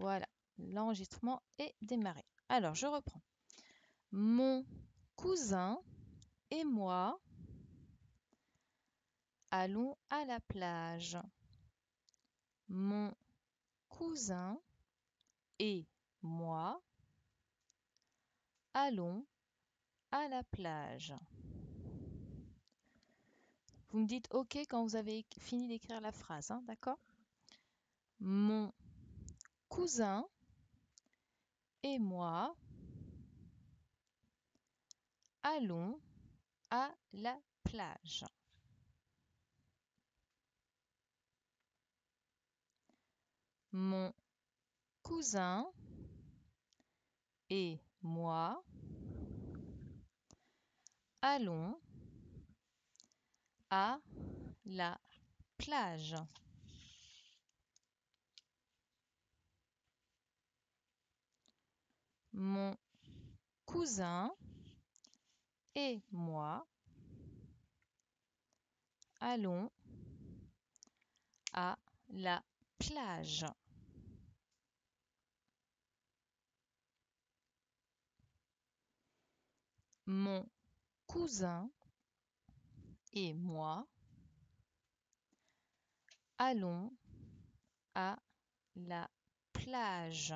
Voilà, l'enregistrement est démarré. Alors, je reprends. Mon cousin et moi allons à la plage. Mon cousin et moi allons à la plage. Vous me dites OK quand vous avez fini d'écrire la phrase, hein, d'accord? Mon cousin et moi allons à la plage. Mon cousin et moi allons à la plage. Mon cousin et moi allons à la plage. Mon cousin et moi allons à la plage.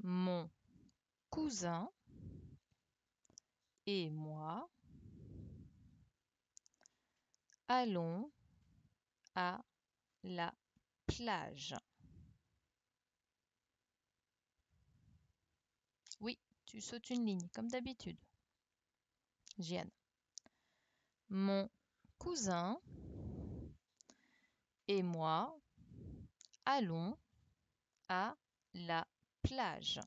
Mon cousin et moi allons à la plage. Oui, tu sautes une ligne, comme d'habitude. Jeanne. Mon cousin et moi allons à la plage.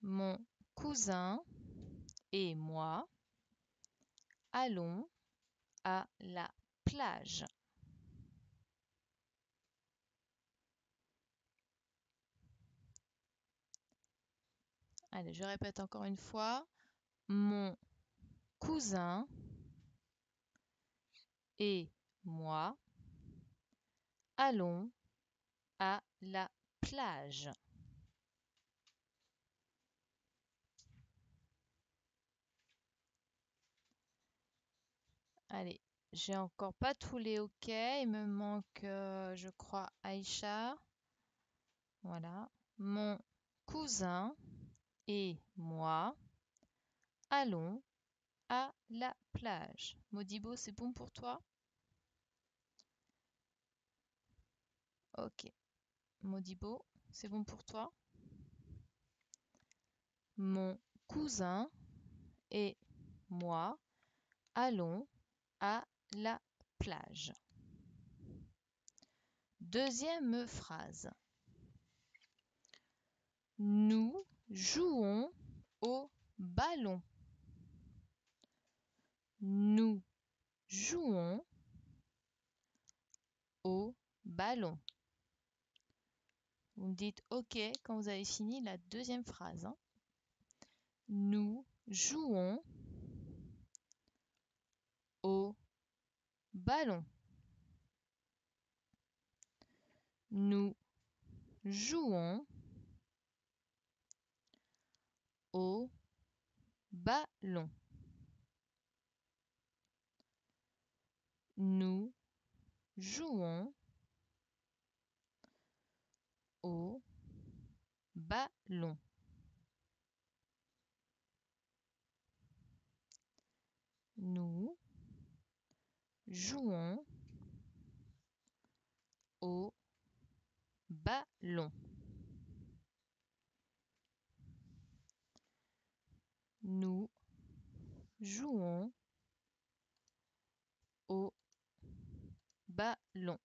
Mon cousin et moi allons à la plage. Allez, je répète encore une fois. Mon cousin et moi allons à la plage. Allez, j'ai encore pas tous les OK. Il me manque, je crois, Aïcha. Voilà. Mon cousin et moi allons à la plage. Modibo, c'est bon pour toi? OK. Modibo, c'est bon pour toi? Mon cousin et moi allons à la plage. Deuxième phrase. Nous jouons au ballon. Nous jouons au ballon. Vous me dites OK quand vous avez fini la deuxième phrase, hein. Nous jouons au ballon. Nous jouons au ballon. Nous jouons au ballon. Nous jouons au ballon. Nous jouons au ballon.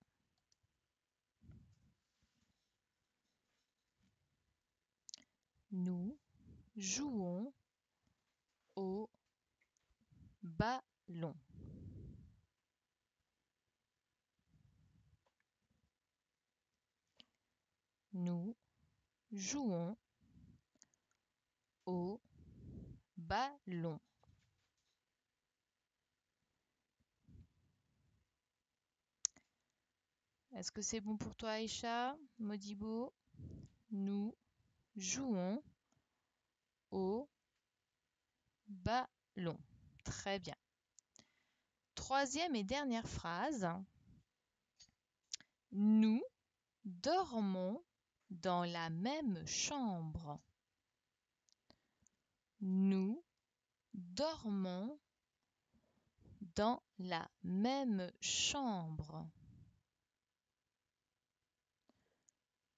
Nous jouons au ballon. Nous jouons au ballon. Est-ce que c'est bon pour toi, Aïcha? Modibo, nous jouons au ballon. Très bien. Troisième et dernière phrase. Nous dormons dans la même chambre. Nous dormons dans la même chambre.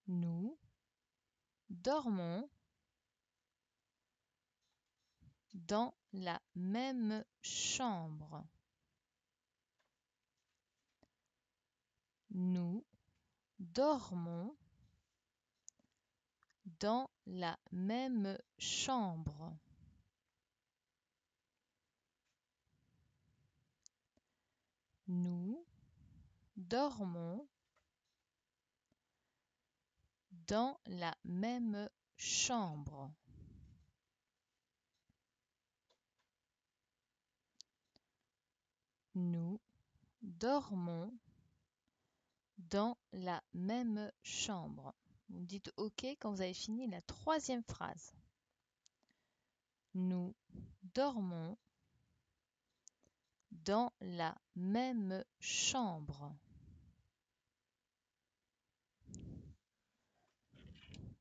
Nous dormons dans la même chambre. Nous dormons dans la même chambre. Nous dormons dans la même chambre. Nous dormons dans la même chambre. Vous me dites OK quand vous avez fini la troisième phrase. Nous dormons dans la même chambre.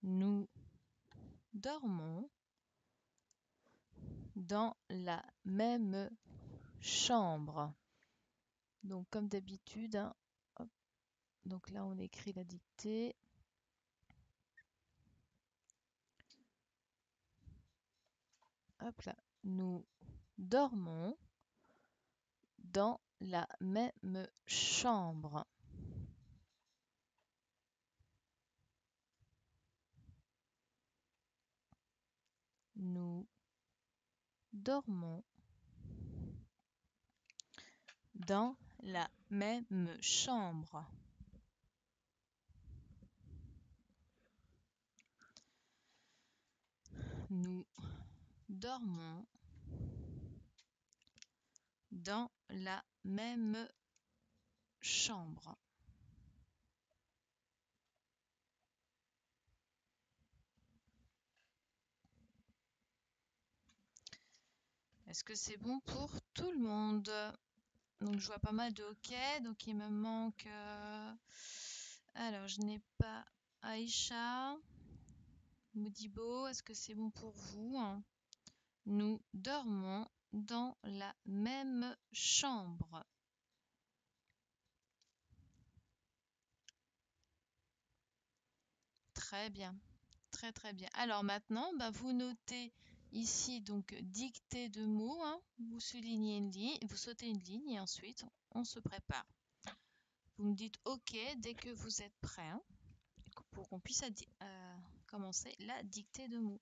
Nous dormons dans la même chambre. Donc comme d'habitude, hein, hop, donc là on écrit la dictée. Hop là, nous dormons dans la même chambre. Nous dormons dans la même chambre. Nous dormons dans la même chambre. Est-ce que c'est bon pour tout le monde? Donc je vois pas mal de OK, donc il me manque... Alors je n'ai pas Aïcha, Modibo, est-ce que c'est bon pour vous? Nous dormons dans la même chambre. Très bien, très très bien. Alors maintenant, bah, vous notez ici donc dictée de mots, hein. Vous soulignez une ligne, vous sautez une ligne et ensuite on se prépare. Vous me dites OK dès que vous êtes prêt, hein, pour qu'on puisse commencer la dictée de mots.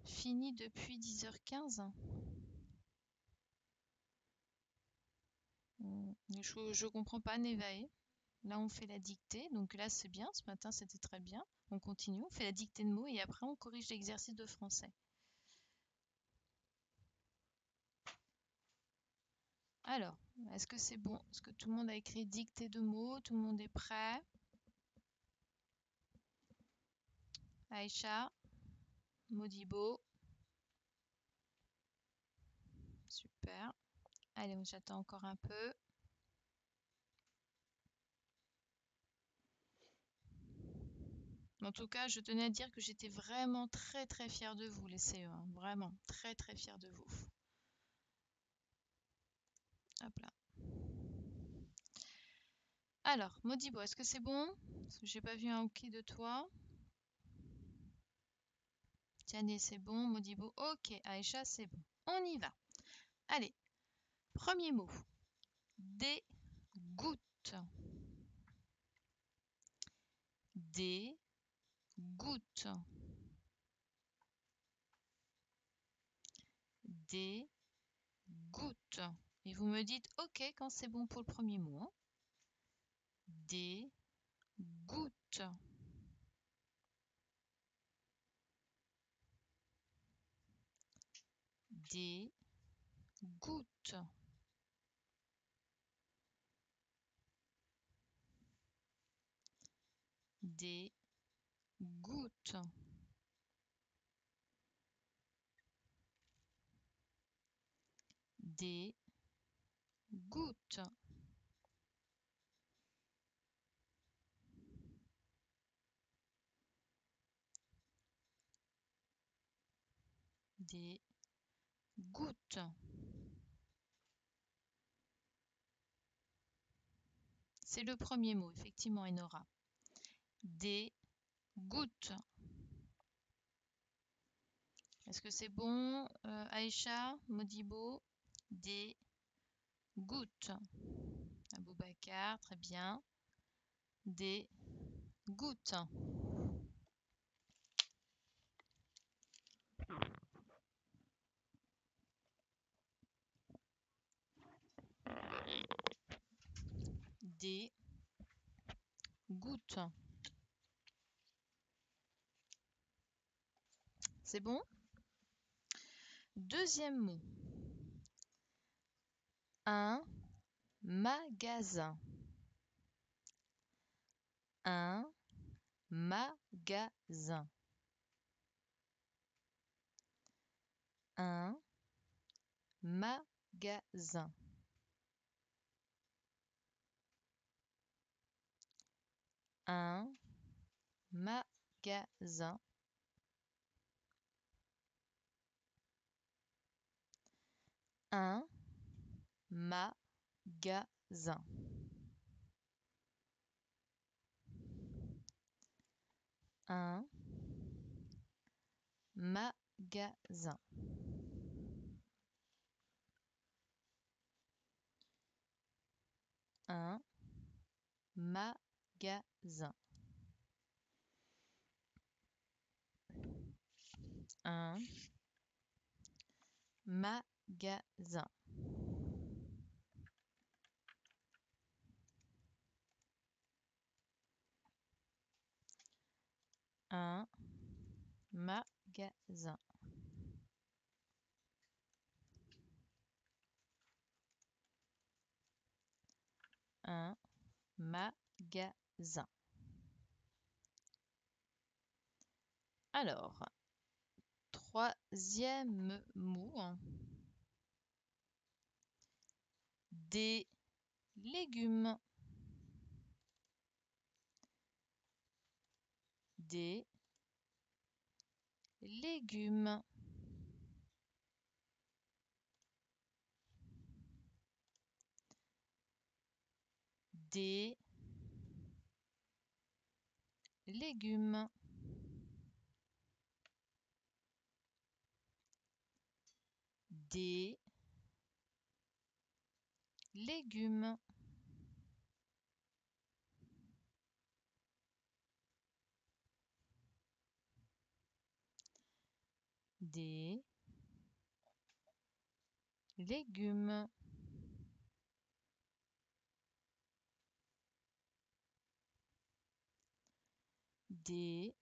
Fini depuis 10h15. Je comprends pas, Nevae. Là, on fait la dictée. Donc là, c'est bien. Ce matin, c'était très bien. On continue. On fait la dictée de mots et après, on corrige l'exercice de français. Alors, est-ce que c'est bon? Est-ce que tout le monde a écrit dictée de mots? Tout le monde est prêt? Aïcha, Modibo. Super. Allez, j'attends encore un peu. En tout cas, je tenais à dire que j'étais vraiment très très fière de vous, les CE1. Vraiment très très fière de vous. Hop là. Alors, Modibo, est-ce que c'est bon? Parce que j'ai pas vu un OK de toi. Tiane, c'est bon. Modibo, OK. Aïcha, c'est bon. On y va. Allez, premier mot. Dégoûte. Dégoûte. Dégoûte. Et vous me dites OK quand c'est bon pour le premier mot, hein. des gouttes, des gouttes, des gouttes, des gouttes, des gouttes. C'est le premier mot, effectivement, Enora. Des gouttes. Est-ce que c'est bon, Aïcha, Modibo? Des gouttes. Aboubacar, très bien. Des gouttes. Des gouttes. C'est bon? Deuxième mot. Un magasin. Un magasin. Un magasin. Un magasin. Un magasin. Un magasin. Un magasin. Un magasin. Un magasin. Un magasin. Alors, troisième mot. Des légumes. Des légumes. Des légumes. Des légumes. Des légumes. Des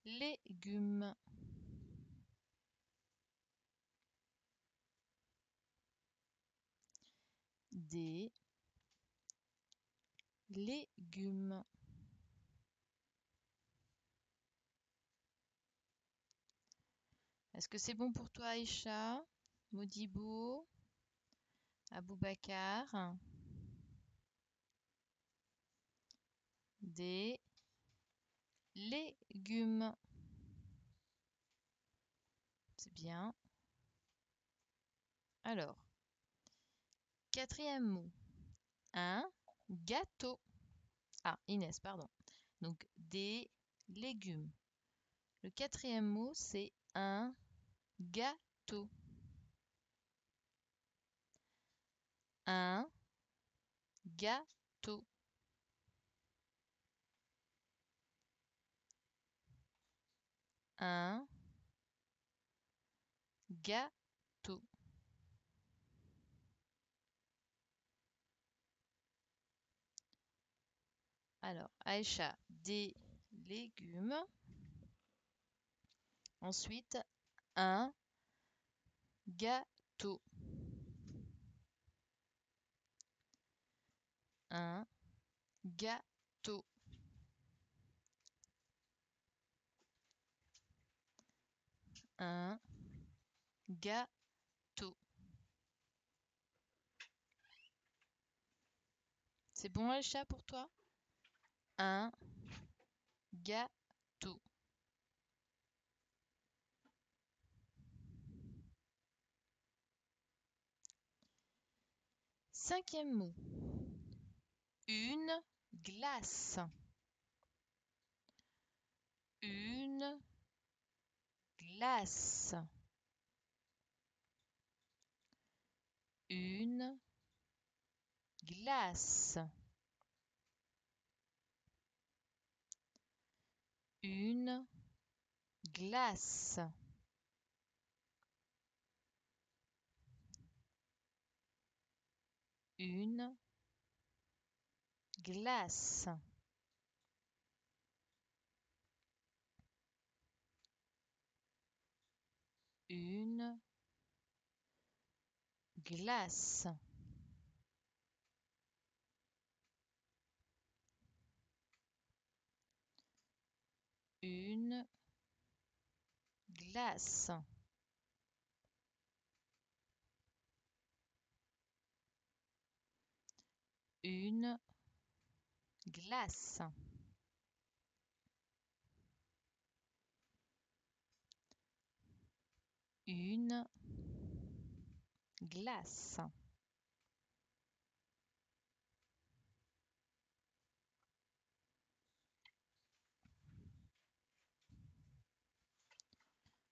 légumes. Des légumes. Est-ce que c'est bon pour toi, Aïcha, Modibo, Aboubacar? Des légumes. C'est bien. Alors, quatrième mot. Un gâteau. Ah, Inès, pardon. Donc, des légumes. Le quatrième mot, c'est un gâteau. Un gâteau. Un gâteau. Alors, Aïcha, des légumes. Ensuite, un gâteau. Un gâteau. Un gâteau. C'est bon, Aïcha, pour toi? Un gâteau. Cinquième mot. Une glace. Une glace. Une glace. Une glace. Une glace. Une glace. Une glace. Une glace. Une glace.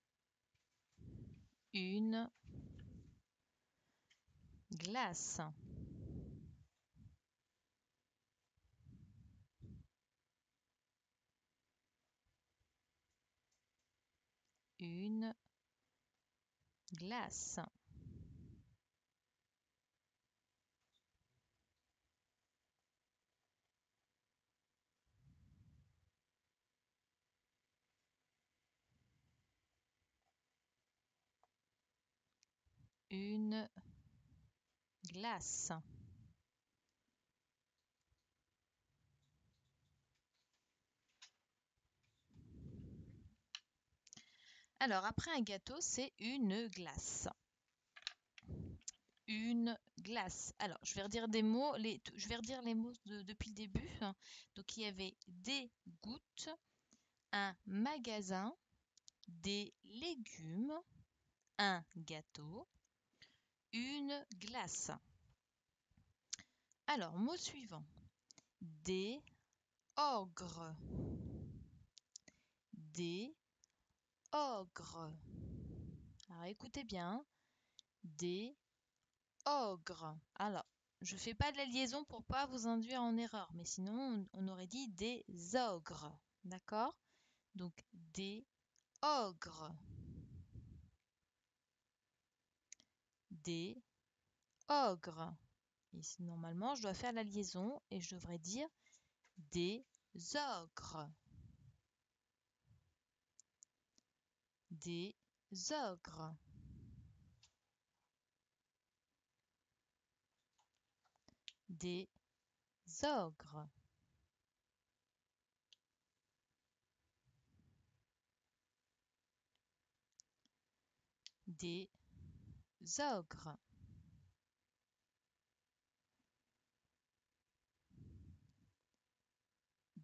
Une glace. Une glace. Une glace. Alors, après un gâteau, c'est une glace. Une glace. Alors, je vais redire des mots, je vais redire les mots depuis le début, hein. Donc, il y avait des gouttes, un magasin, des légumes, un gâteau, une glace. Alors, mot suivant. Des ogres. Des ogres. Alors, écoutez bien. Des ogres. Alors, je fais pas de la liaison pour pas vous induire en erreur, mais sinon, on aurait dit des ogres. D'accord? Donc, des ogres. Des ogres. Ici, normalement, je dois faire la liaison et je devrais dire des ogres. Des ogres. Des ogres. Des ogres.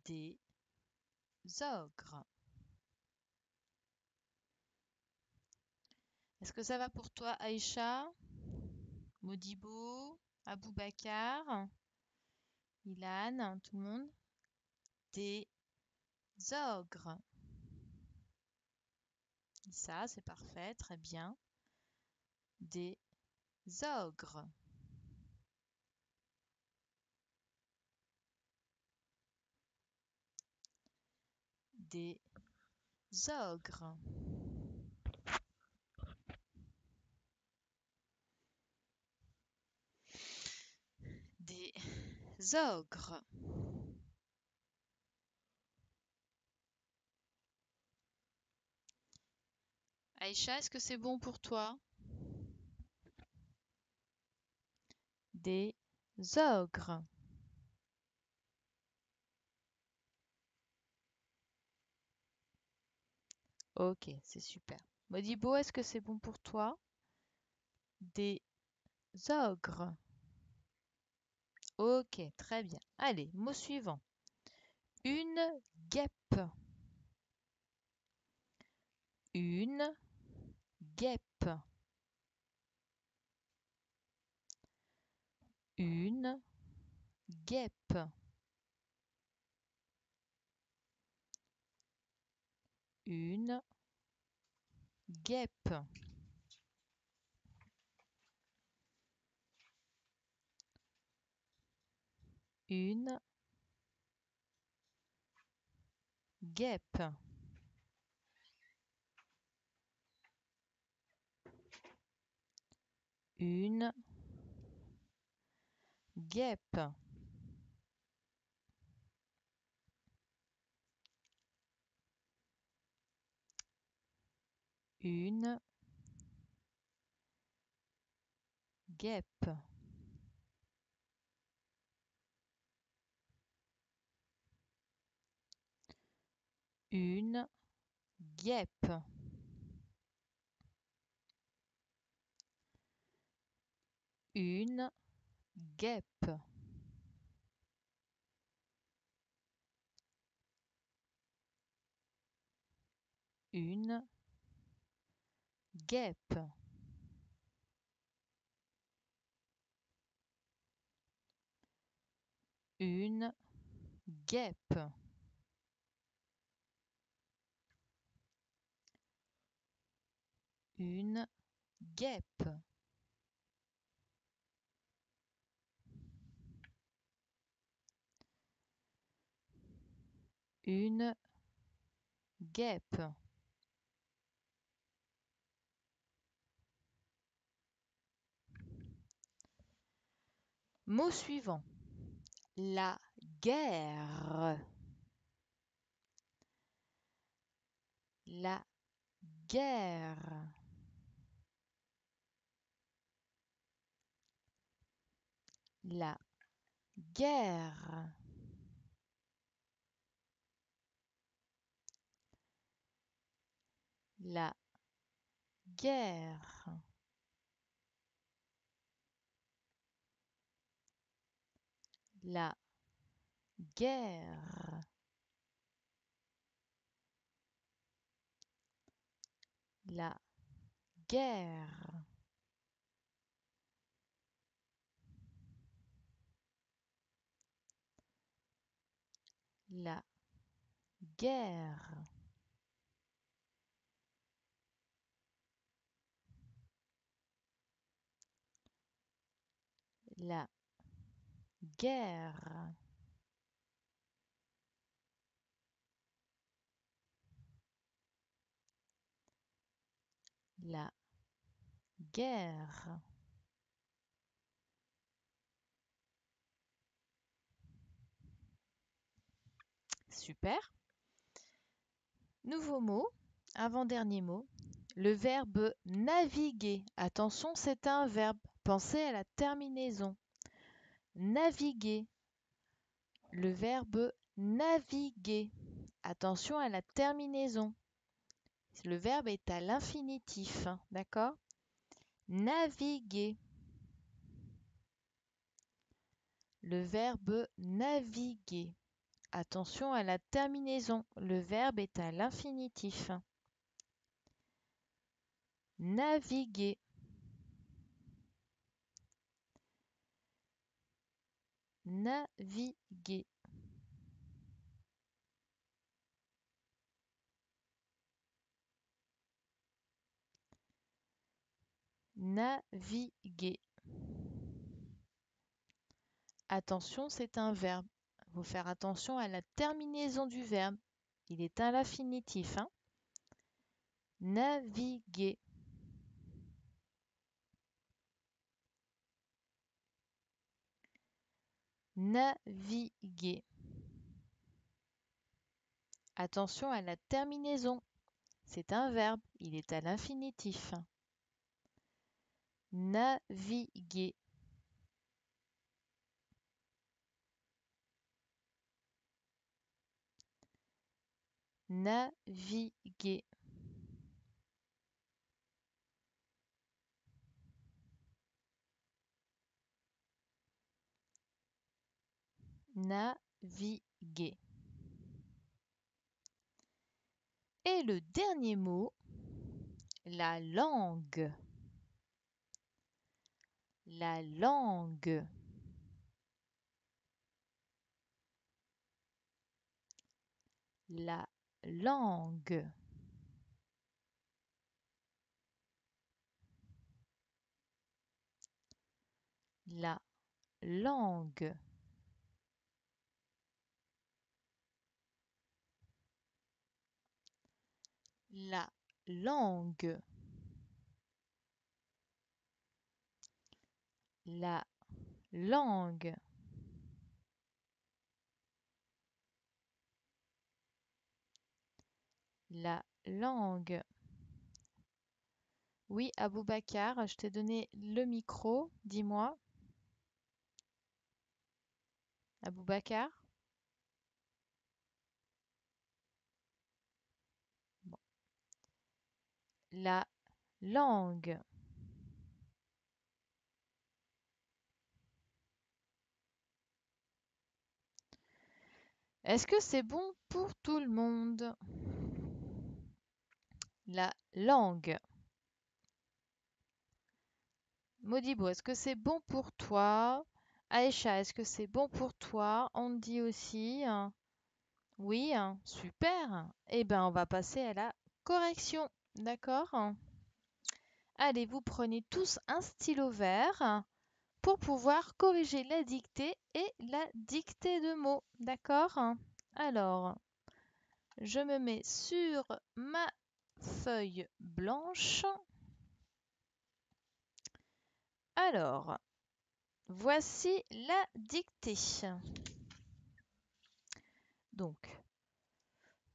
Des ogres. Est-ce que ça va pour toi, Aïcha, Modibo, Aboubacar, Ilan, tout le monde? Des ogres. Ça, c'est parfait, très bien. Des ogres. Des ogres. Des ogres. Aïcha, est-ce que c'est bon pour toi? Des ogres. Ok, c'est super. Modibo, est-ce que c'est bon pour toi? Des ogres. Ok, très bien. Allez, mot suivant. Une guêpe. Une guêpe. Une guêpe. Une guêpe. Une guêpe. Une guêpe. Une guêpe. Une guêpe. Une guêpe. Une guêpe. Une guêpe. Une guêpe. Une guêpe. Mot suivant. La guerre. La guerre. La guerre. La guerre. La guerre. La guerre. La guerre. La guerre. La guerre. Super. Nouveau mot, avant-dernier mot. Le verbe naviguer. Attention, c'est un verbe. Pensez à la terminaison. Naviguer. Le verbe naviguer. Attention à la terminaison. Le verbe est à l'infinitif, hein, d'accord? Naviguer. Le verbe naviguer. Attention à la terminaison. Le verbe est à l'infinitif. Naviguer. Naviguer. Naviguer. Attention, c'est un verbe. Il faut faire attention à la terminaison du verbe. Il est à l'infinitif, hein. Naviguer. Naviguer. Attention à la terminaison. C'est un verbe, il est à l'infinitif. Naviguer. Naviguer. Naviguer. Et le dernier mot, la langue. La langue. La langue. La langue. La langue. La langue. La langue. Oui, Aboubacar, je t'ai donné le micro, dis-moi. Aboubacar? Bon. La langue. Est-ce que c'est bon pour tout le monde? La langue. Modibo, est-ce que c'est bon pour toi? Aïcha, est-ce que c'est bon pour toi? On dit aussi. Oui, super. Eh bien, on va passer à la correction. D'accord? Allez, vous prenez tous un stylo vert pour pouvoir corriger la dictée et la dictée de mots. D'accord? Alors, je me mets sur ma feuille blanche. Alors, voici la dictée. Donc,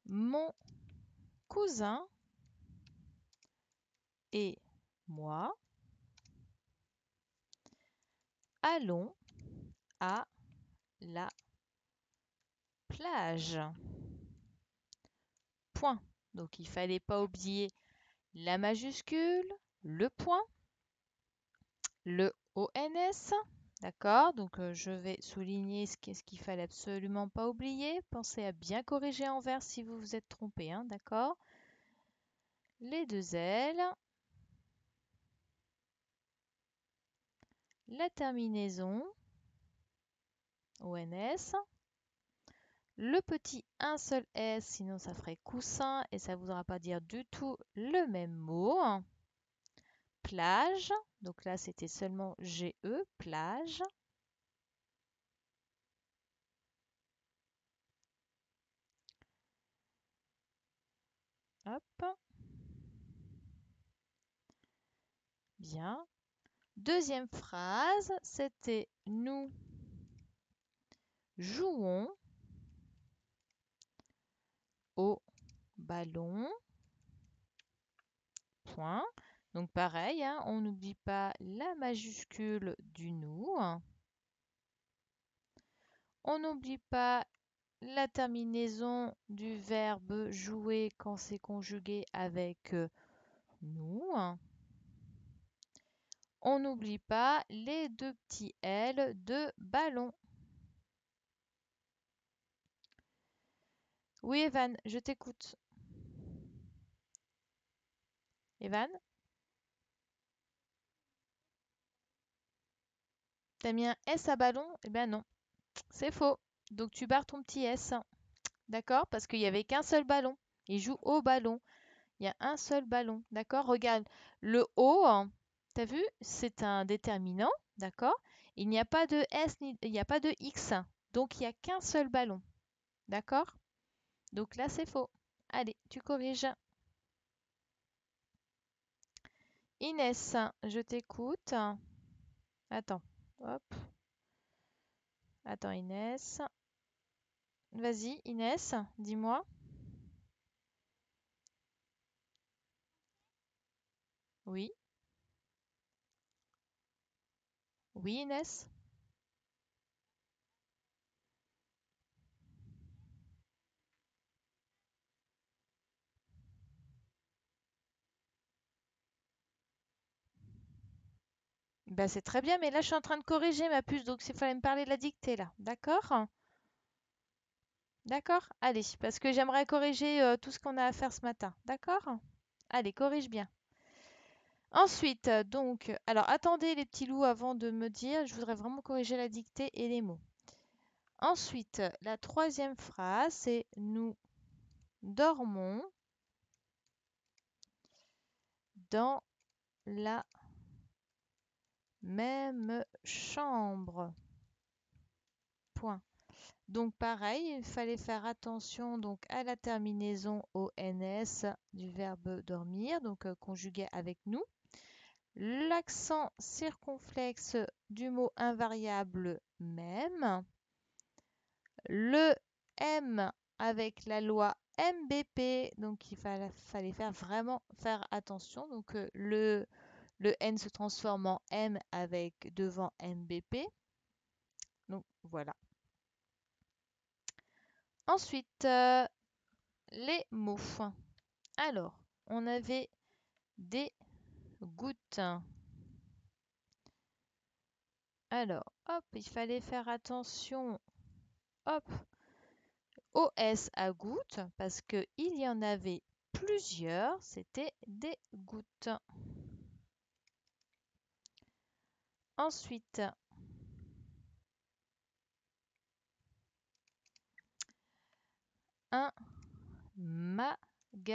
mon cousin et moi allons à la plage. Point. Donc, il fallait pas oublier la majuscule, le point, le ONS. D'accord? Donc, je vais souligner ce qu'il fallait absolument pas oublier. Pensez à bien corriger en vers si vous vous êtes trompé. Hein, d'accord? Les deux L. La terminaison ONS. Le petit un seul S, sinon ça ferait coussin et ça ne voudra pas dire du tout le même mot. Plage, donc là c'était seulement GE, plage. Hop. Bien. Deuxième phrase, c'était nous jouons au ballon. Point. Donc pareil, hein, on n'oublie pas la majuscule du nous. On n'oublie pas la terminaison du verbe jouer quand c'est conjugué avec nous. On n'oublie pas les deux petits L de ballon. Oui, Evan, je t'écoute. Evan, t'as mis un S à ballon? Eh bien non, c'est faux. Donc tu barres ton petit S. D'accord? Parce qu'il n'y avait qu'un seul ballon. Il joue au ballon. Il y a un seul ballon. D'accord? Regarde, le O, t'as vu? C'est un déterminant. D'accord? Il n'y a pas de S, il n'y a pas de X. Donc il n'y a qu'un seul ballon. D'accord? Donc là, c'est faux. Allez, tu corriges. Inès, je t'écoute. Attends. Hop. Attends, Inès. Vas-y, Inès, dis-moi. Oui. Oui, Inès? Bah, c'est très bien, mais là, je suis en train de corriger ma puce, donc il fallait me parler de la dictée, là. D'accord? D'accord? Allez, parce que j'aimerais corriger tout ce qu'on a à faire ce matin. D'accord? Allez, corrige bien. Ensuite, donc, alors attendez les petits loups avant de me dire, je voudrais vraiment corriger la dictée et les mots. Ensuite, la troisième phrase, c'est nous dormons dans la même chambre. Point. Donc pareil, il fallait faire attention donc à la terminaison ONS du verbe dormir, donc conjugué avec nous. L'accent circonflexe du mot invariable même. Le M avec la loi MBP, donc fallait faire vraiment faire attention. Donc le N se transforme en M avec devant MBP. Donc voilà. Ensuite, les mots. Alors, on avait des gouttes. Alors, hop, il fallait faire attention, hop, OS à gouttes, parce qu'il y en avait plusieurs, c'était des gouttes. Ensuite, un magasin.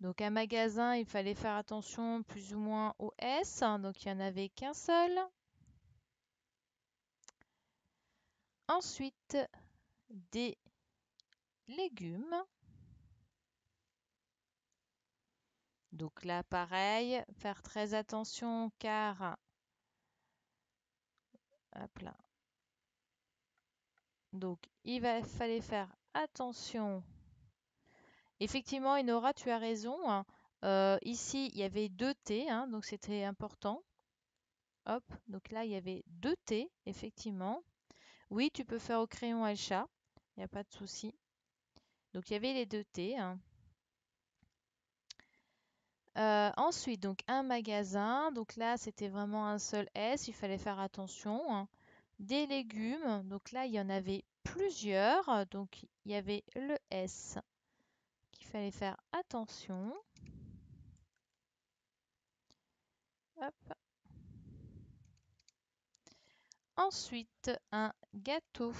Donc un magasin, il fallait faire attention plus ou moins au S, donc il n'y en avait qu'un seul. Ensuite, des légumes. Donc là, pareil, faire très attention car, hop là. Donc fallait faire attention. Effectivement, Enora, tu as raison, hein. Ici, il y avait deux T, hein, donc c'était important. Hop, donc là, il y avait deux T, effectivement. Oui, tu peux faire au crayon Aisha, il n'y a pas de souci. Donc, il y avait les deux T, hein. Ensuite, donc un magasin. Donc là, c'était vraiment un seul S, il fallait faire attention, hein. Des légumes. Donc là, il y en avait plusieurs. Donc, il y avait le S qu'il fallait faire attention. Hop. Ensuite, un gâteau.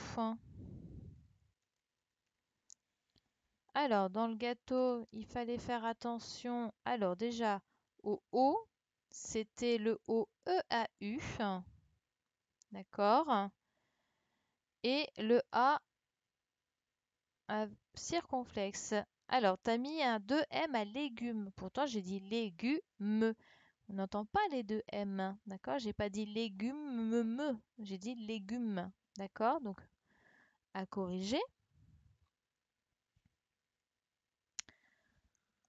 Alors, dans le gâteau, il fallait faire attention. Alors, déjà, au O, c'était le O-E-A-U. D'accord? Et le A circonflexe. Alors, tu as mis un 2M à légumes. Pourtant, j'ai dit légumes. On n'entend pas les deux M. D'accord? J'ai pas dit légumes, j'ai dit légumes. D'accord? Donc, à corriger.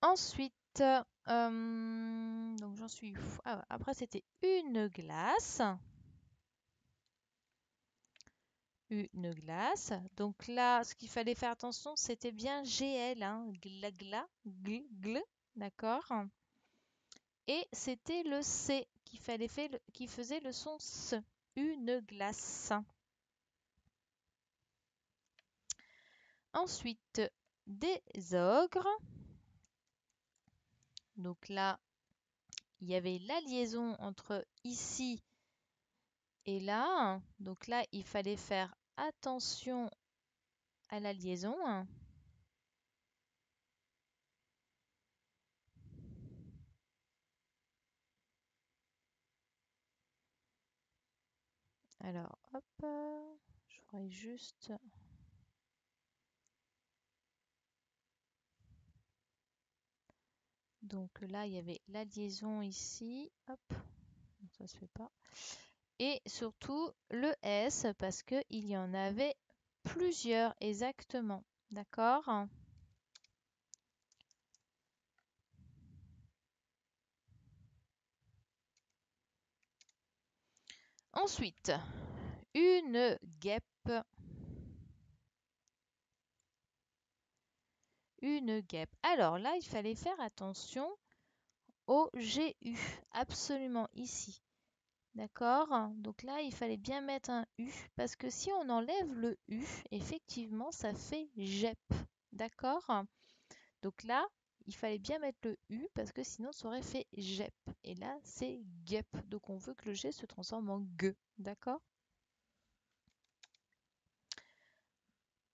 Ensuite, donc j'en suis. Après, c'était une glace. Une glace. Donc là, ce qu'il fallait faire attention, c'était bien GL, hein, gla gla, gl gl, d'accord. Et c'était le C qui faisait le son S. Une glace. Ensuite, des ogres. Donc là, il y avait la liaison entre ici et là. Donc là, il fallait faire attention à la liaison. Alors, hop, je ferai juste. Donc là, il y avait la liaison ici. Hop, ça se fait pas. Et surtout le S parce qu'il y en avait plusieurs exactement. D'accord? Ensuite, une guêpe. Une guêpe. Alors là, il fallait faire attention au GU, absolument ici. D'accord? Donc là, il fallait bien mettre un U, parce que si on enlève le U, effectivement, ça fait GEP. D'accord? Donc là, il fallait bien mettre le U, parce que sinon, ça aurait fait GEP. Et là, c'est GEP. Donc on veut que le G se transforme en GE. D'accord?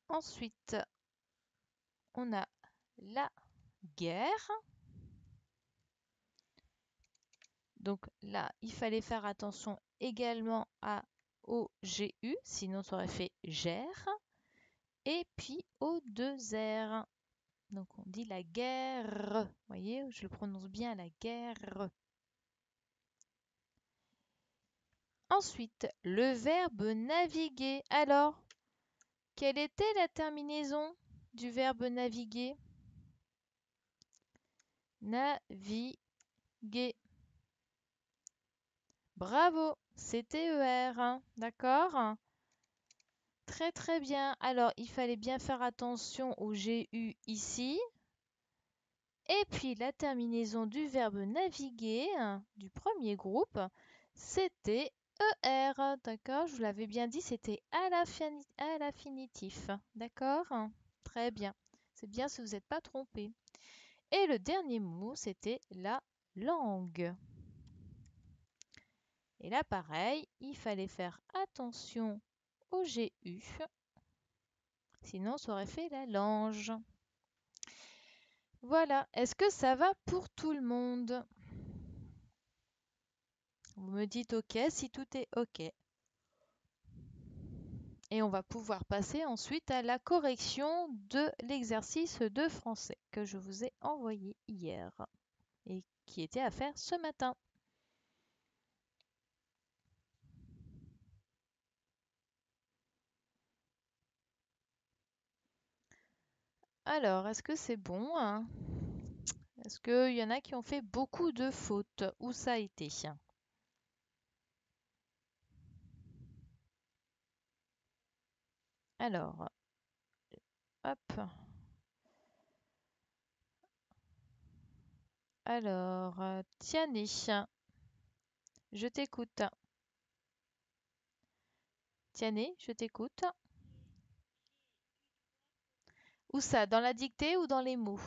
Ensuite, on a la guerre. Donc là, il fallait faire attention également au GU, sinon ça aurait fait gère. Et puis au 2R. Donc on dit la guerre. Vous voyez, je le prononce bien, la guerre. Ensuite, le verbe naviguer. Alors, quelle était la terminaison du verbe naviguer? Naviguer. Bravo, c'est TER, hein, d'accord? Très très bien. Alors, il fallait bien faire attention au GU ici. Et puis, la terminaison du verbe naviguer, hein, du premier groupe, c'était ER. D'accord? Je vous l'avais bien dit, c'était à l'infinitif. D'accord? Très bien. C'est bien si vous n'êtes pas trompé. Et le dernier mot, c'était la langue. Et là, pareil, il fallait faire attention au GU. Sinon, ça aurait fait la lange. Voilà. Est-ce que ça va pour tout le monde? Vous me dites OK si tout est OK. Et on va pouvoir passer ensuite à la correction de l'exercice de français que je vous ai envoyé hier et qui était à faire ce matin. Alors, est-ce que c'est bon, hein? Est-ce qu'il y en a qui ont fait beaucoup de fautes? Où ça a été? Alors, hop. Alors, Tiani, je t'écoute. Tiani, je t'écoute. Où ça? Dans la dictée ou dans les mots?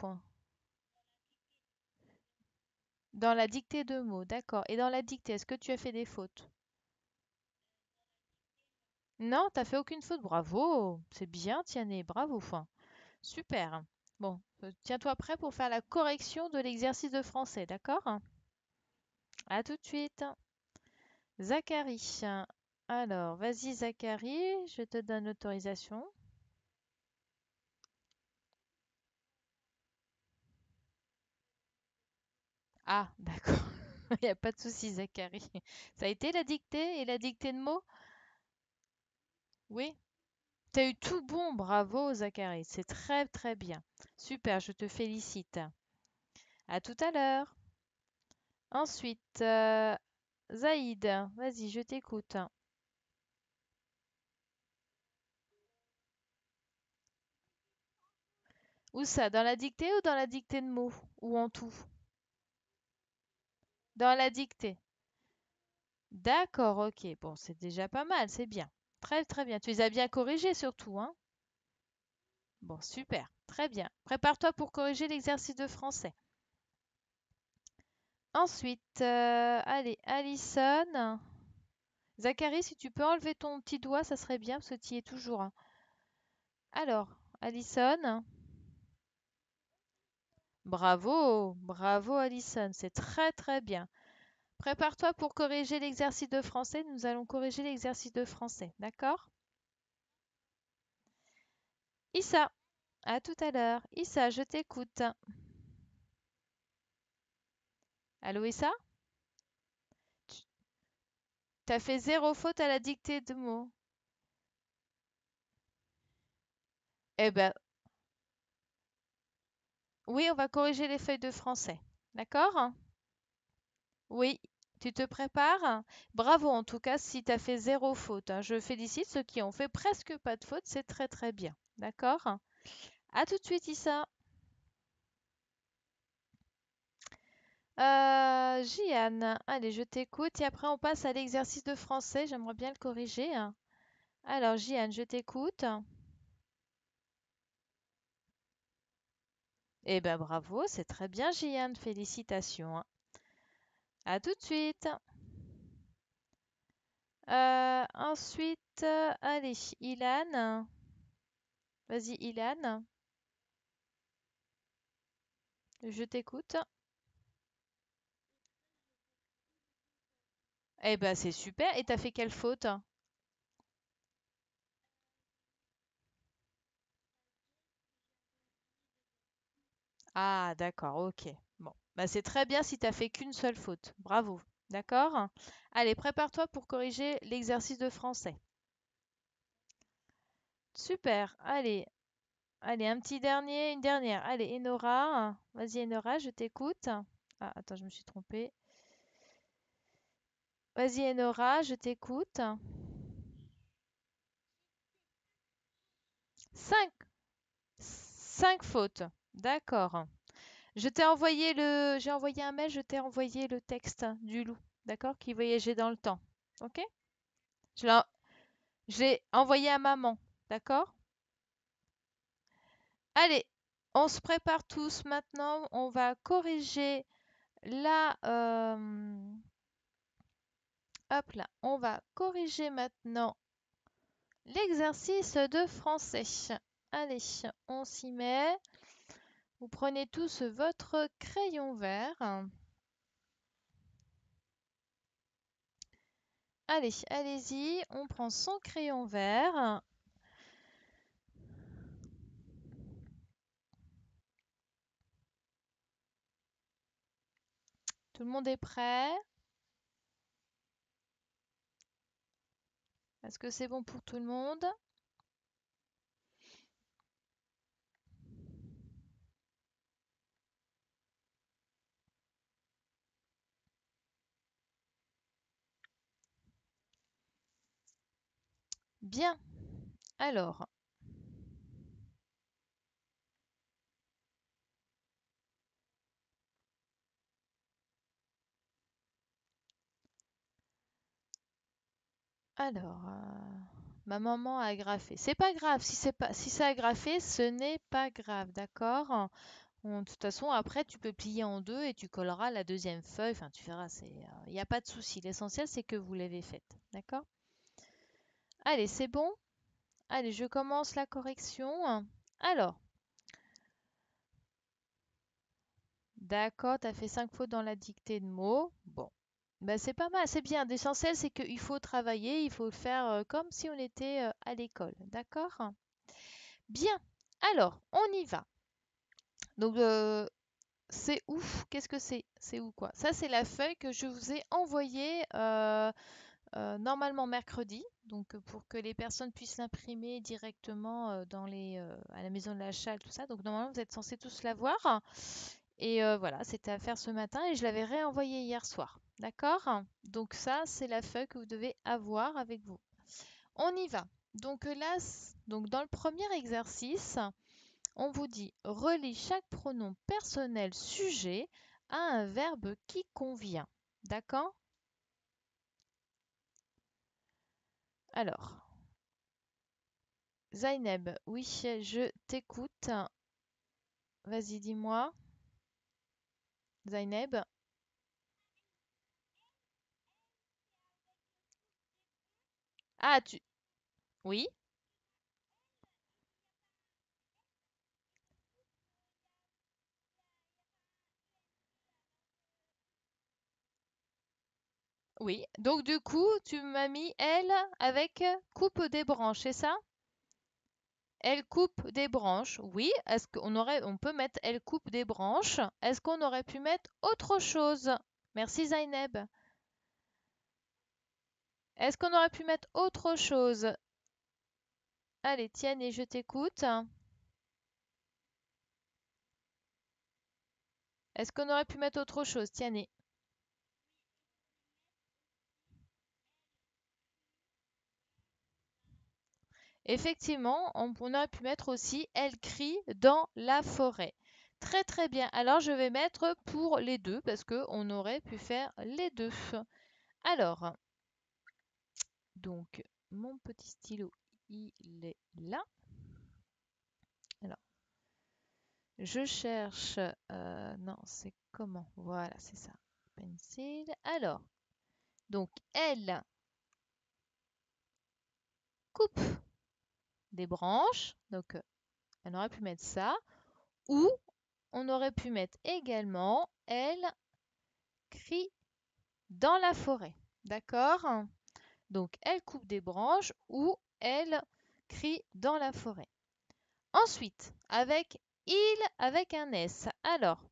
Dans la dictée de mots, d'accord. Et dans la dictée, est-ce que tu as fait des fautes? Non, t'as fait aucune faute. Bravo. C'est bien, Tiané. Bravo. Super. Bon, tiens-toi prêt pour faire la correction de l'exercice de français, d'accord? À tout de suite. Zacharie. Alors, vas-y, Zacharie, je te donne l'autorisation. Ah, d'accord. Il n'y a pas de souci, Zacharie. Ça a été la dictée et la dictée de mots? Oui. T'as eu tout bon, bravo, Zacharie. C'est très, très bien. Super, je te félicite. À tout à l'heure. Ensuite, Zaïd, vas-y, je t'écoute. Où ça? Dans la dictée ou dans la dictée de mots? Ou en tout? Dans la dictée. D'accord, ok. Bon, c'est déjà pas mal, c'est bien. Très, très bien. Tu les as bien corrigés surtout, hein? Bon, super. Très bien. Prépare-toi pour corriger l'exercice de français. Ensuite, allez, Alison. Zacharie, si tu peux enlever ton petit doigt, ça serait bien parce que tu y es toujours, hein. Alors, Alison. Bravo, bravo Alison, c'est très très bien. Prépare-toi pour corriger l'exercice de français. Nous allons corriger l'exercice de français, d'accord? Issa, à tout à l'heure. Issa, je t'écoute. Allô Issa? T'as fait zéro faute à la dictée de mots. Eh ben, oui, on va corriger les feuilles de français. D'accord? Oui, Tu te prépares? Bravo en tout cas si tu as fait zéro faute, hein. Je félicite ceux qui ont fait presque pas de faute, c'est très très bien. D'accord? À tout de suite, Issa. Jeanne, allez, je t'écoute et après on passe à l'exercice de français. J'aimerais bien le corriger, hein. Alors, Jeanne, je t'écoute. Eh ben bravo, c'est très bien, Jeanne. Félicitations, hein. À tout de suite. Ensuite, allez, Ilan. Vas-y, Ilan, je t'écoute. Eh ben c'est super. Et t'as fait quelle faute? Ah, d'accord, ok. Bon, bah c'est très bien si t'as fait qu'une seule faute. Bravo. D'accord? Allez, prépare-toi pour corriger l'exercice de français. Super. Allez, allez, un petit dernier, une dernière. Allez, Enora. Vas-y, Enora, je t'écoute. Ah, attends, je me suis trompée. Vas-y, Enora, je t'écoute. Cinq. Cinq fautes. D'accord. J'ai envoyé un mail, je t'ai envoyé le texte du loup, d'accord, qui voyageait dans le temps. Ok? Je l'ai, je l'ai envoyé à maman, d'accord? Allez, on se prépare tous maintenant. On va corriger la, hop là, on va corriger maintenant l'exercice de français. Allez, on s'y met. Vous prenez tous votre crayon vert. Allez, allez-y, on prend son crayon vert. Tout le monde est prêt? Est-ce que c'est bon pour tout le monde? Bien. Alors, ma maman a agrafé. C'est pas grave, si c'est agrafé, ce n'est pas grave, d'accord? De toute façon, après, tu peux plier en deux et tu colleras la deuxième feuille. Enfin, tu verras, il n'y a pas de souci. L'essentiel, c'est que vous l'avez faite, d'accord? Allez, c'est bon? Allez, je commence la correction. Alors, d'accord, tu as fait 5 fautes dans la dictée de mots. Bon, ben, c'est pas mal, c'est bien. L'essentiel, c'est qu'il faut travailler, il faut le faire comme si on était à l'école. D'accord? Bien. Alors, on y va. Donc, c'est où? Qu'est-ce que c'est? C'est où quoi? Ça, c'est la feuille que je vous ai envoyée normalement mercredi. Donc, pour que les personnes puissent l'imprimer directement à la maison de l'achat, tout ça. Donc, normalement, vous êtes censés tous la voir. Et voilà, c'était à faire ce matin et je l'avais réenvoyé hier soir. D'accord? Donc ça, c'est la feuille que vous devez avoir avec vous. On y va. Donc là, donc dans le premier exercice, on vous dit relie chaque pronom personnel sujet à un verbe qui convient. D'accord? Alors, Zaineb, oui, je t'écoute. Vas-y, dis-moi. Zaineb. Ah, tu... Oui? Oui. Donc du coup, tu m'as mis elle avec coupe des branches, c'est ça? Elle coupe des branches. Oui. On peut mettre elle coupe des branches. Est-ce qu'on aurait pu mettre autre chose? Merci Zaineb. Est-ce qu'on aurait pu mettre autre chose? Allez, tiens, et je t'écoute. Est-ce qu'on aurait pu mettre autre chose? Tiens, Effectivement, on aurait pu mettre aussi elle crie dans la forêt. Très très bien. Alors je vais mettre pour les deux parce que on aurait pu faire les deux. Alors, donc mon petit stylo, il est là. Alors, je cherche. Non, c'est comment? Voilà, c'est ça. Pencil. Alors, donc elle coupe des branches. Donc, on aurait pu mettre ça. Ou on aurait pu mettre également elle crie dans la forêt. D'accord? Donc, elle coupe des branches ou elle crie dans la forêt. Ensuite, avec il avec un S. Alors,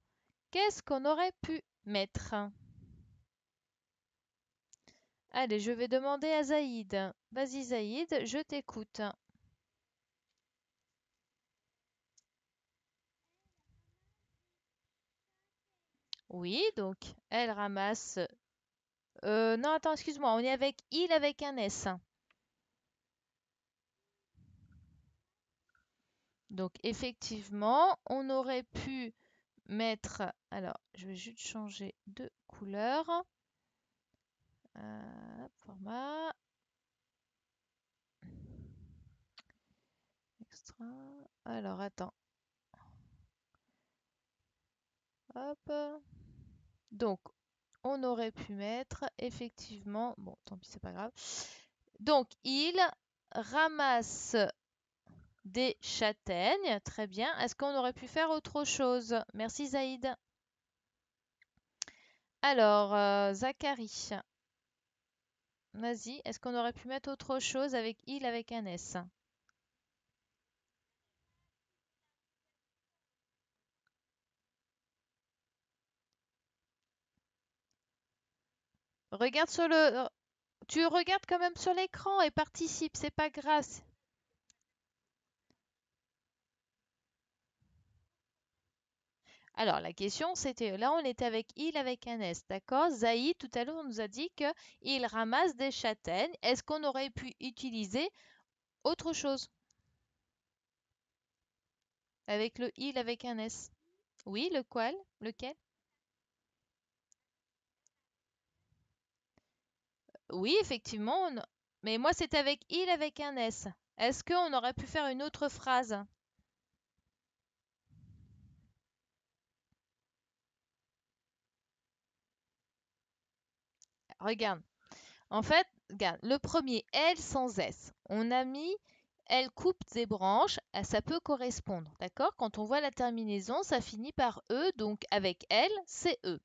qu'est-ce qu'on aurait pu mettre? Allez, je vais demander à Zaïd. Vas-y Zaïd, je t'écoute. Oui, donc elle ramasse. Non, attends, excuse-moi, on est avec il avec un S. Donc effectivement, on aurait pu mettre. Alors, je vais juste changer de couleur. Format. Extra. Alors, attends. Hop. Donc, on aurait pu mettre effectivement. Bon, tant pis, c'est pas grave. Donc, il ramasse des châtaignes. Très bien. Est-ce qu'on aurait pu faire autre chose? Merci Zaïd. Alors, Zachary, vas-y. Est-ce qu'on aurait pu mettre autre chose avec il avec un S? Regarde sur le. Tu regardes quand même sur l'écran et participe, c'est pas grave. Alors, la question, c'était, là, on était avec il avec un S, d'accord? Zaïd, tout à l'heure, on nous a dit que il ramasse des châtaignes. Est-ce qu'on aurait pu utiliser autre chose avec le il avec un S? Oui, le quel? Lequel? Oui, effectivement. Mais moi, c'était avec il avec un S. Est-ce qu'on aurait pu faire une autre phrase? Regarde. En fait, regarde, le premier, elle sans S. On a mis elle coupe des branches, ça peut correspondre, d'accord? Quand on voit la terminaison, ça finit par E, donc avec elle, c'est E.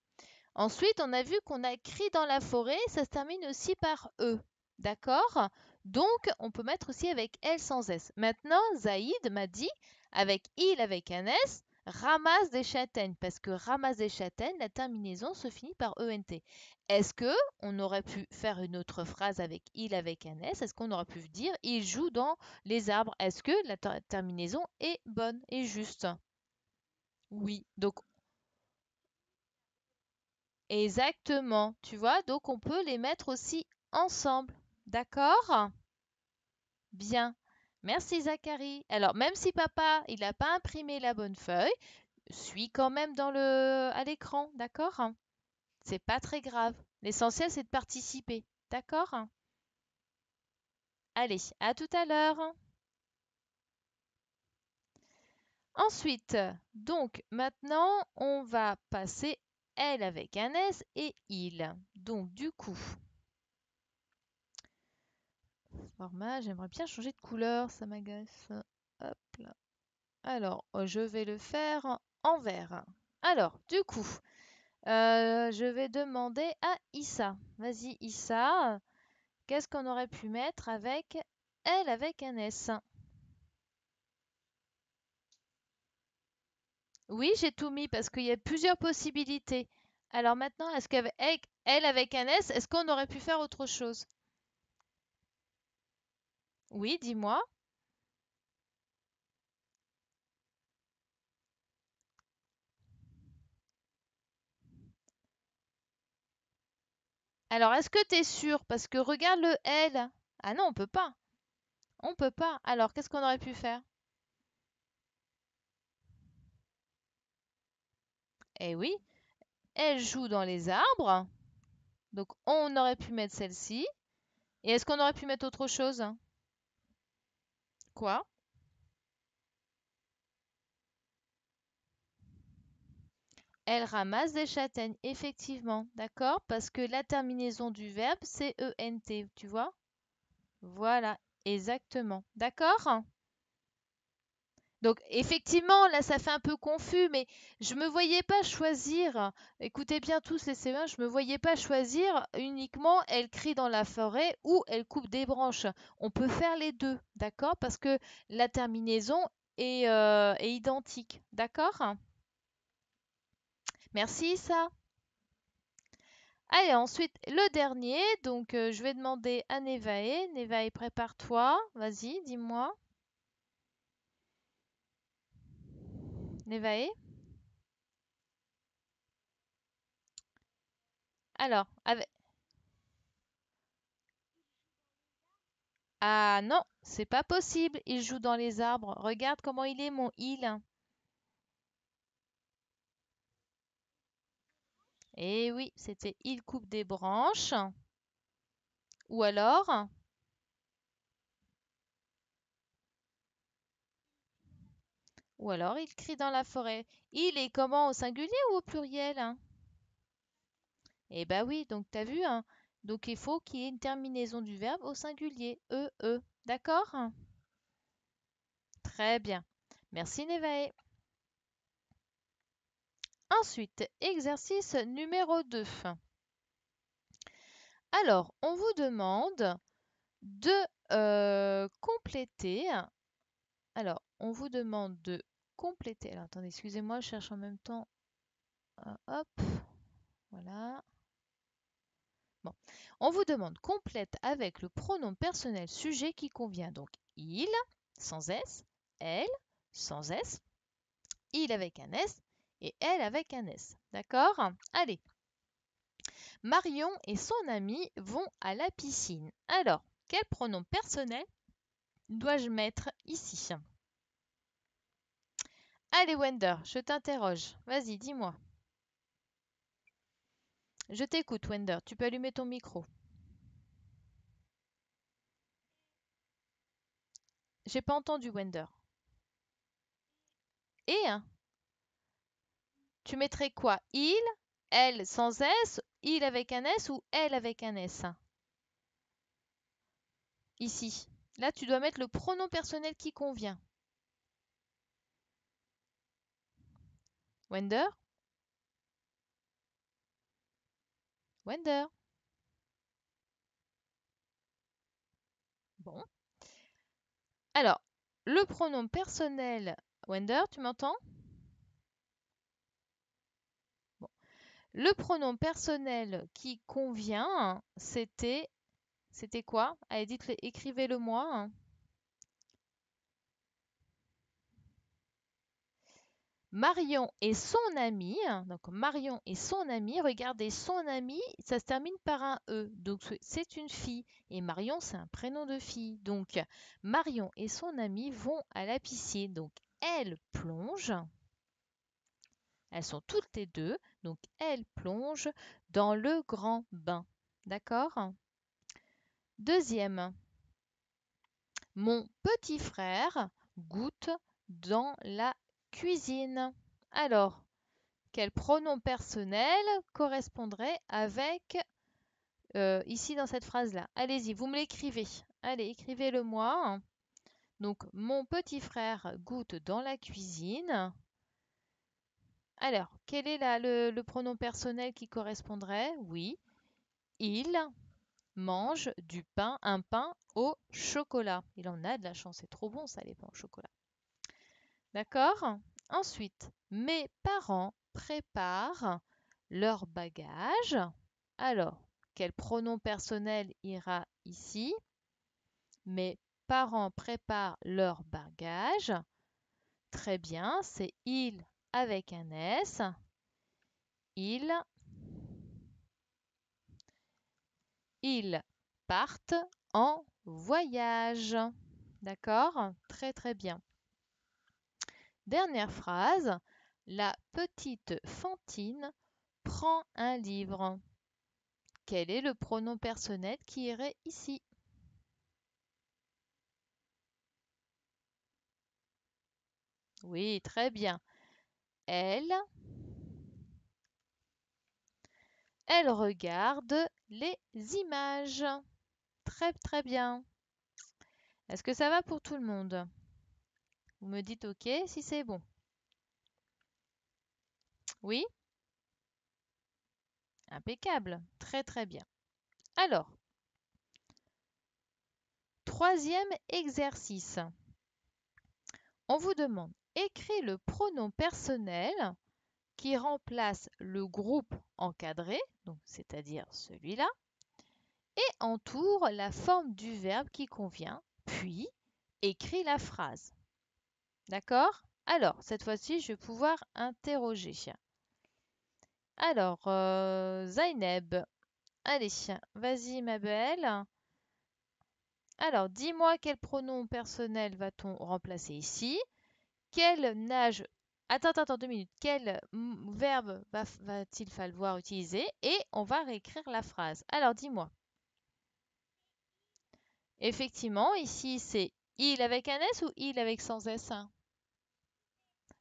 Ensuite, on a vu qu'on a cri dans la forêt, ça se termine aussi par E, d'accord? Donc, on peut mettre aussi avec elle sans S. Maintenant, Zaïd m'a dit, avec il avec un S, ramasse des châtaignes, parce que ramasse des châtaignes, la terminaison se finit par ENT. Est-ce que on aurait pu faire une autre phrase avec il avec un S? Est-ce qu'on aurait pu dire il joue dans les arbres? Est-ce que la terminaison est bonne et juste? Oui. Donc, exactement. Tu vois, donc on peut les mettre aussi ensemble. D'accord? Bien. Merci Zachary. Alors, même si papa, il n'a pas imprimé la bonne feuille, suis quand même à l'écran, d'accord? C'est pas très grave. L'essentiel, c'est de participer. D'accord? Allez, à tout à l'heure. Ensuite, donc maintenant, on va passer elle avec un S et il. Donc du coup, format, j'aimerais bien changer de couleur, ça m'agace. Hop là. Alors, je vais le faire en vert. Alors, du coup, je vais demander à Issa. Vas-y, Issa, qu'est-ce qu'on aurait pu mettre avec elle avec un S? Oui, j'ai tout mis parce qu'il y a plusieurs possibilités. Alors maintenant, est-ce qu'avec elle avec un S, est-ce qu'on aurait pu faire autre chose? Oui, dis-moi. Alors, est-ce que tu es sûr? Parce que regarde le L. Ah non, on peut pas. On peut pas. Alors, qu'est-ce qu'on aurait pu faire? Eh oui, elle joue dans les arbres. Donc, on aurait pu mettre celle-ci. Et est-ce qu'on aurait pu mettre autre chose? Quoi? Elle ramasse des châtaignes, effectivement. D'accord? Parce que la terminaison du verbe, c'est ENT, tu vois? Voilà, exactement. D'accord? Donc effectivement, là, ça fait un peu confus, mais je me voyais pas choisir, écoutez bien tous les CE1, je me voyais pas choisir uniquement elle crie dans la forêt ou elle coupe des branches. On peut faire les deux, d'accord? Parce que la terminaison est identique, d'accord? Merci, ça. Allez, ensuite, le dernier, donc je vais demander à Nevae. Nevae, prépare-toi, vas-y, dis-moi. Nevae? Alors, avec... Ah non, c'est pas possible. Il joue dans les arbres. Regarde comment il est, mon île. Eh oui, c'était il coupe des branches. Ou alors, il crie dans la forêt. Il est comment, au singulier ou au pluriel, hein? Eh bah oui, donc t'as vu, hein? Donc il faut qu'il y ait une terminaison du verbe au singulier. E. D'accord? Très bien. Merci, Nevae. Ensuite, exercice numéro 2. Alors, on vous demande de compléter. Alors, on vous demande de compléter. Alors, attendez, excusez-moi, je cherche en même temps. Hop, voilà. Bon, on vous demande complète avec le pronom personnel sujet qui convient. Donc, il, sans S, elle, sans S, il avec un S et elle avec un S. D'accord? Allez, Marion et son ami vont à la piscine. Alors, quel pronom personnel dois-je mettre ici? Allez, Wender, je t'interroge. Vas-y, dis-moi. Je t'écoute, Wender. Tu peux allumer ton micro. J'ai pas entendu, Wender. Et hein, tu mettrais quoi? Il, elle sans S, il avec un S ou elle avec un S? Ici. Là, tu dois mettre le pronom personnel qui convient. Wender? Wender? Bon. Alors, le pronom personnel, Wender, tu m'entends? Bon. Le pronom personnel qui convient, c'était quoi? Allez, dites-le, écrivez-le moi, hein. Marion et son ami, hein, donc Marion et son ami, regardez, son ami, ça se termine par un E, donc c'est une fille, et Marion, c'est un prénom de fille. Donc, Marion et son ami vont à la piscine, donc elle plonge, elles sont toutes les deux, donc elle plonge dans le grand bain. D'accord? Deuxième, mon petit frère goûte dans la cuisine. Alors, quel pronom personnel correspondrait avec ici dans cette phrase-là? Allez-y, vous me l'écrivez. Allez, écrivez-le moi. Donc, mon petit frère goûte dans la cuisine. Alors, quel est là le pronom personnel qui correspondrait? Oui, il mange du pain, un pain au chocolat. Il en a de la chance, c'est trop bon ça, les pains au chocolat. D'accord? Ensuite, mes parents préparent leur bagage. Alors, quel pronom personnel ira ici? Mes parents préparent leur bagage. Très bien, c'est ils avec un S. Ils, ils partent en voyage. D'accord? Très très bien. Dernière phrase. La petite Fantine prend un livre. Quel est le pronom personnel qui irait ici? Oui, très bien. Elle, elle regarde les images. Très très bien. Est-ce que ça va pour tout le monde? Vous me dites OK si c'est bon. Oui? Impeccable. Très très bien. Alors, troisième exercice. On vous demande, écris le pronom personnel qui remplace le groupe encadré, donc c'est-à-dire celui-là, et entoure la forme du verbe qui convient, puis écris la phrase. D'accord? Alors, cette fois-ci, je vais pouvoir interroger. Alors, Zaineb, allez, vas-y ma belle. Alors, dis-moi quel pronom personnel va-t-on remplacer ici? Quel nage Attends, attends, attends, 2 minutes. Quel verbe va-t-il falloir utiliser? Et on va réécrire la phrase. Alors, dis-moi. Effectivement, ici, c'est il avec un S ou il avec sans S?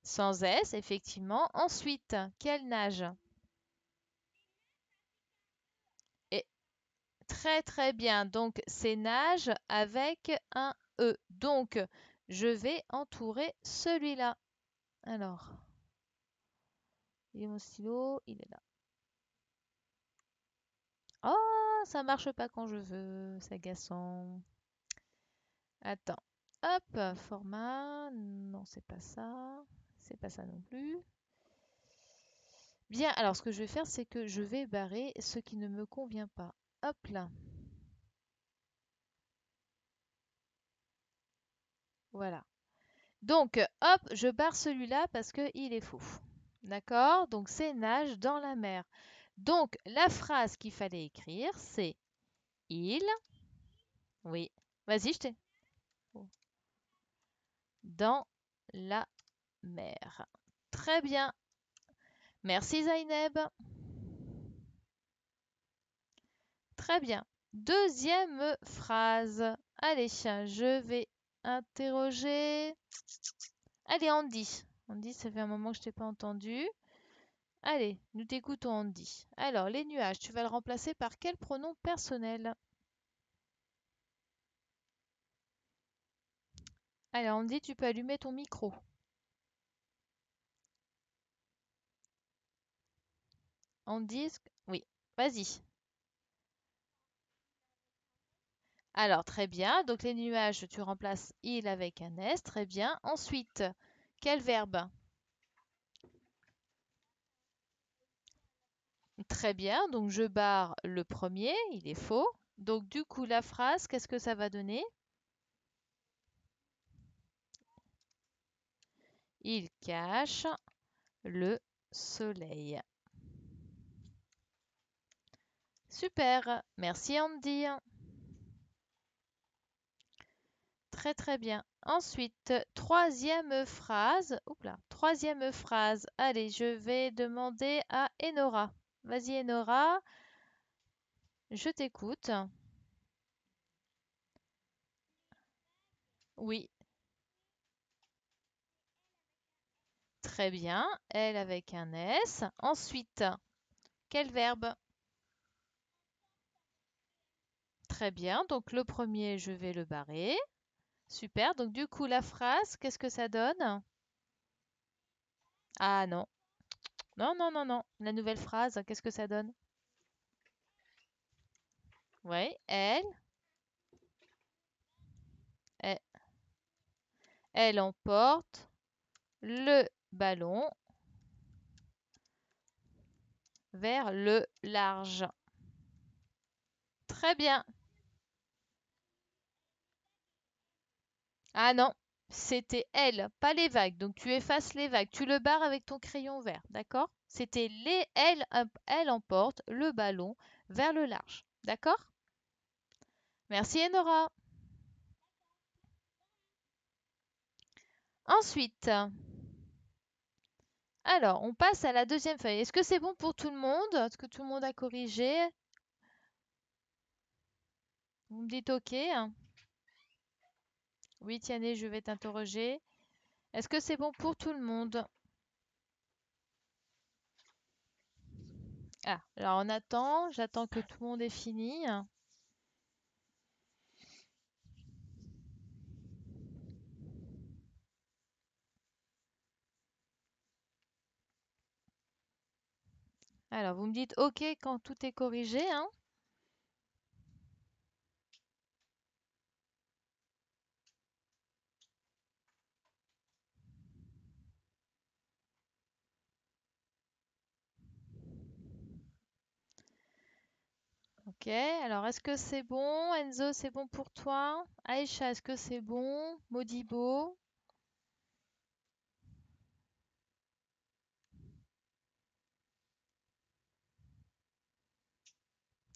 Sans S, effectivement. Ensuite, quel nage? Et très, très bien. Donc, c'est nage avec un E. Donc, je vais entourer celui-là. Alors, il est mon stylo, il est là. Oh, ça marche pas quand je veux, c'est agaçant. Attends. Hop, format. Non, c'est pas ça. C'est pas ça non plus. Bien, alors ce que je vais faire, c'est que je vais barrer ce qui ne me convient pas. Hop là. Voilà. Donc, hop, je barre celui-là parce qu'il est faux. D'accord? Donc, c'est nage dans la mer. Donc, la phrase qu'il fallait écrire, c'est il. Oui. Vas-y, je t'ai. Dans la mer. Très bien. Merci Zaineb. Très bien. Deuxième phrase. Allez, je vais interroger. Allez, Andy. Andy, ça fait un moment que je t'ai pas entendu. Allez, nous t'écoutons, Andy. Alors, les nuages, tu vas le remplacer par quel pronom personnel? Allez, Andy, tu peux allumer ton micro. Andy, oui, vas-y. Alors, très bien. Donc, les nuages, tu remplaces il avec un S. Très bien. Ensuite, quel verbe? Très bien. Donc, je barre le premier. Il est faux. Donc, du coup, la phrase, qu'est-ce que ça va donner? Il cache le soleil. Super. Merci, Andy. Très, très bien. Ensuite, troisième phrase. Oups là, troisième phrase. Allez, je vais demander à Enora. Vas-y, Enora. Je t'écoute. Oui, très bien. Elle avec un S. Ensuite, quel verbe? Très bien. Donc, le premier, je vais le barrer. Super. Donc, du coup, la phrase, qu'est-ce que ça donne? Ah non. Non, non, non, non. La nouvelle phrase, qu'est-ce que ça donne? Oui, elle, elle emporte le ballon vers le large. Très bien. Ah non, c'était elle, pas les vagues. Donc tu effaces les vagues. Tu le barres avec ton crayon vert, d'accord? C'était les elle, elle emporte le ballon vers le large. D'accord? Merci Enora. Ensuite, alors, on passe à la deuxième feuille. Est-ce que c'est bon pour tout le monde? Est-ce que tout le monde a corrigé? Vous me dites OK, hein? Oui, Tiane, je vais t'interroger. Est-ce que c'est bon pour tout le monde? Ah, alors on attend. J'attends que tout le monde ait fini. Alors, vous me dites OK quand tout est corrigé, hein? Ok, alors est-ce que c'est bon? Enzo, c'est bon pour toi? Aïcha, est-ce que c'est bon? Modibo?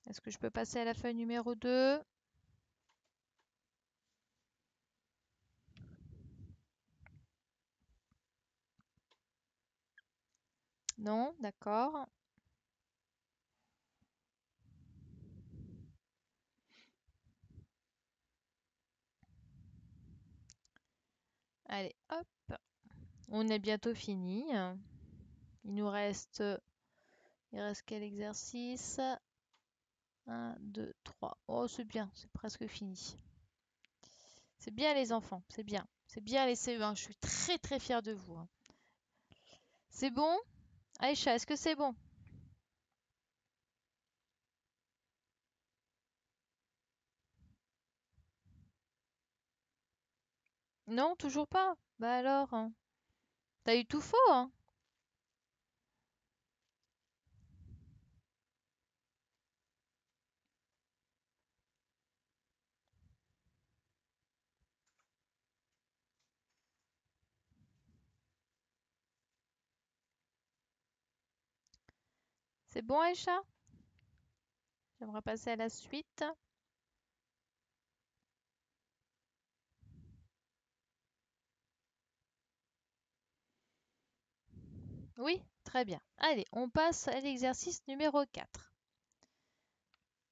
Est-ce que je peux passer à la feuille numéro 2? Non, d'accord. Allez, hop, on est bientôt fini. Il nous reste, il reste quel exercice? Un, 2, 3. Oh, c'est bien, c'est presque fini. C'est bien les enfants, c'est bien. C'est bien les CE1, je suis très très fière de vous, hein. C'est bon? Aïcha, est-ce que c'est bon? Non, toujours pas? Bah alors, hein. T'as eu tout faux, hein? C'est bon, Aïcha? J'aimerais passer à la suite. Oui, très bien. Allez, on passe à l'exercice numéro 4.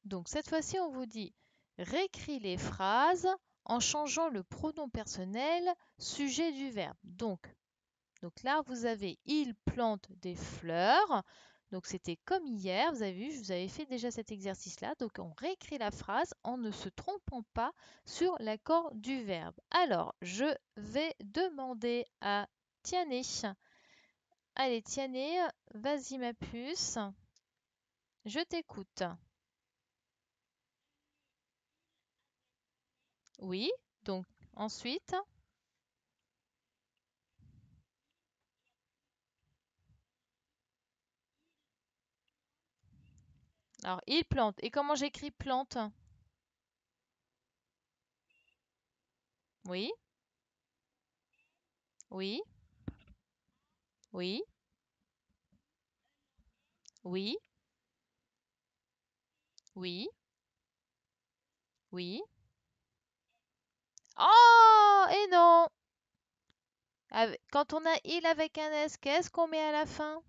Donc cette fois-ci, on vous dit réécris les phrases en changeant le pronom personnel sujet du verbe. Donc là, vous avez il plante des fleurs. Donc c'était comme hier, vous avez vu, je vous avais fait déjà cet exercice-là. Donc on réécrit la phrase en ne se trompant pas sur l'accord du verbe. Alors, je vais demander à Tiané. Allez, Tiané, vas-y ma puce, je t'écoute. Oui, donc ensuite, alors il plante. Et comment j'écris plante? Oui, oui, oui, oui, oui, oui. Oh, et non! Quand on a il avec un S, qu'est-ce qu'on met à la fin?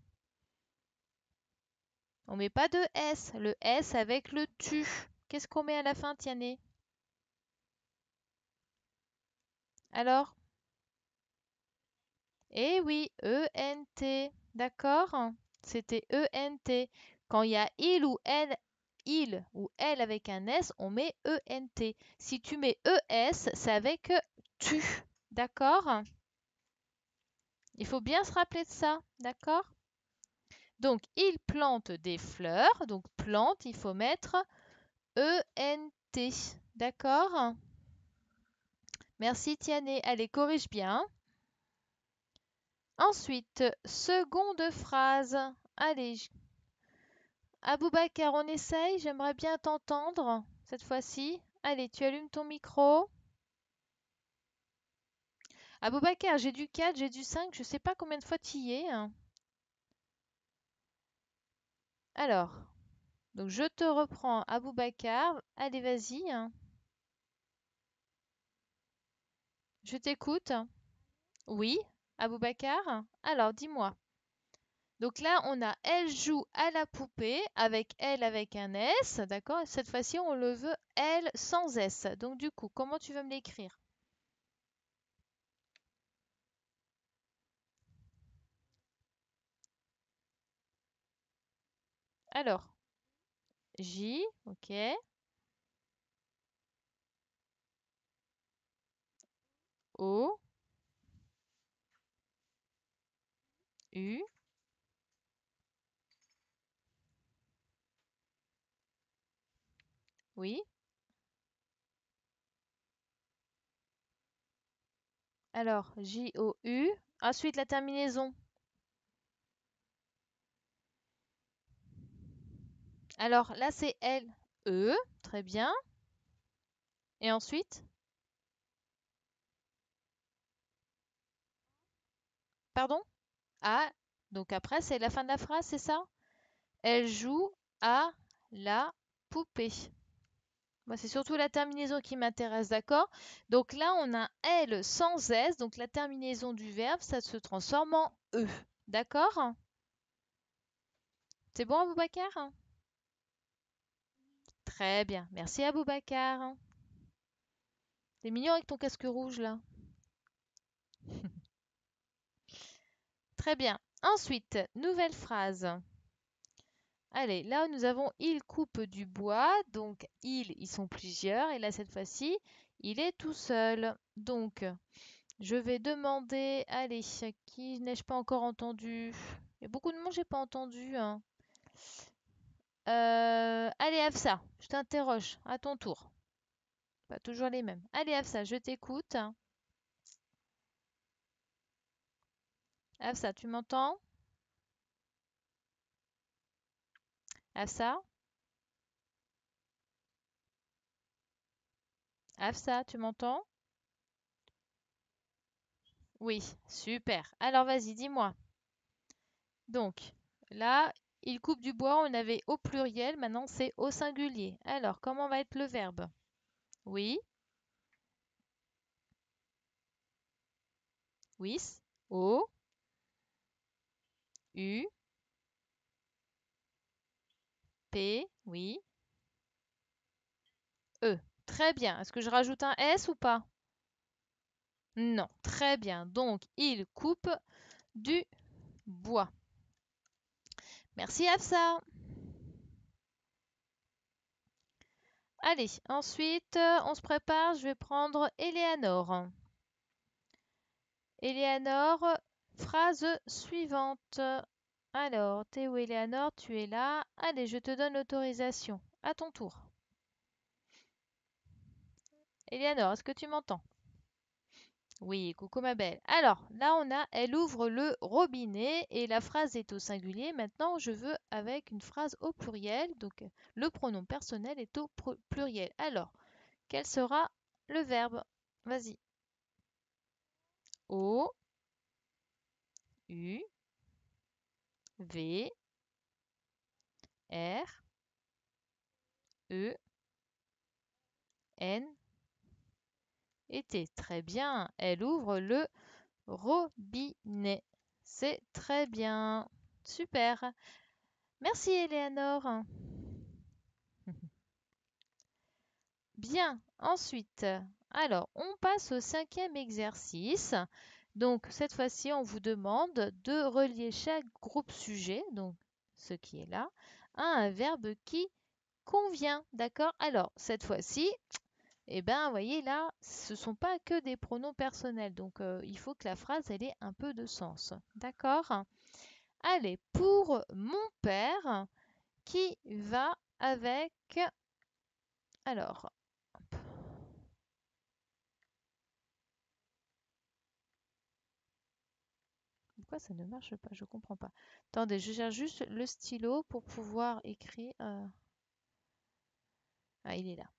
On met pas de S. Le S avec le tu. Qu'est-ce qu'on met à la fin, Tiané? Alors? Eh oui, E-N-T. D'accord? C'était E-N-T. Quand il y a il ou elle avec un S, on met E-N-T. Si tu mets E-S, c'est avec tu. D'accord? Il faut bien se rappeler de ça. D'accord? Donc, il plante des fleurs. Donc, plante, il faut mettre E-N-T. D'accord? Merci, Tiané. Allez, corrige bien. Ensuite, seconde phrase. Allez, Aboubacar, on essaye. J'aimerais bien t'entendre cette fois-ci. Allez, tu allumes ton micro. Aboubacar, j'ai du 4, j'ai du 5. Je sais pas combien de fois tu y es, hein. Alors, donc je te reprends, Aboubacar. Allez, vas-y, hein. Je t'écoute. Oui, Aboubacar? Alors, dis-moi. Donc là, on a elle joue à la poupée avec elle avec un S, d'accord? Cette fois-ci, on le veut elle sans S. Donc du coup, comment tu veux me l'écrire? Alors, J, ok, O, U, oui. Alors, J-O-U. Ensuite, la terminaison. Alors là, c'est L, E, très bien. Et ensuite, pardon? A. Donc après, c'est la fin de la phrase, c'est ça? Elle joue à la poupée. Moi, c'est surtout la terminaison qui m'intéresse, d'accord? Donc là, on a L sans S, donc la terminaison du verbe, ça se transforme en E. D'accord? C'est bon, Aboubacar? Très bien. Merci, Aboubacar. T'es mignon avec ton casque rouge, là. Très bien. Ensuite, nouvelle phrase. Allez, là, nous avons il coupe du bois. Donc, ils sont plusieurs. Et là, cette fois-ci, il est tout seul. Donc, je vais demander, allez, qui n'ai-je pas encore entendu? Il y a beaucoup de monde, j'ai pas entendu, hein. Allez, Afsa, je t'interroge, à ton tour. Pas toujours les mêmes. Allez, Afsa, je t'écoute. Afsa, tu m'entends? Afsa? Afsa, tu m'entends? Oui, super. Alors, vas-y, dis-moi. Donc, là, il coupe du bois, on avait au pluriel, maintenant c'est au singulier. Alors, comment va être le verbe? Oui, oui, O, U, P, oui, E. Très bien. Est-ce que je rajoute un S ou pas? Non. Très bien. Donc, il coupe du bois. Merci Afsa. Allez, ensuite, on se prépare. Je vais prendre Eleanor. Eleanor, phrase suivante. Alors, Théo Eleanor, tu es là. Allez, je te donne l'autorisation. À ton tour. Eleanor, est-ce que tu m'entends? Oui, coucou ma belle. Alors, là, on a elle ouvre le robinet et la phrase est au singulier. Maintenant, je veux avec une phrase au pluriel. Donc, le pronom personnel est au pluriel. Alors, quel sera le verbe? Vas-y. O, U, V, R, E, N et T. Très bien. Elle ouvre le robinet. C'est très bien. Super. Merci, Eleanor. Bien, ensuite, alors, on passe au cinquième exercice. Donc, cette fois-ci, on vous demande de relier chaque groupe sujet, donc ce qui est là, à un verbe qui convient. D'accord? Alors, cette fois-ci, eh ben, vous voyez là, ce ne sont pas que des pronoms personnels. Donc, il faut que la phrase, elle ait un peu de sens. D'accord? Allez, pour mon père, qui va avec... Alors, pourquoi ça ne marche pas? Je comprends pas. Attendez, je cherche juste le stylo pour pouvoir écrire. Ah, il est là.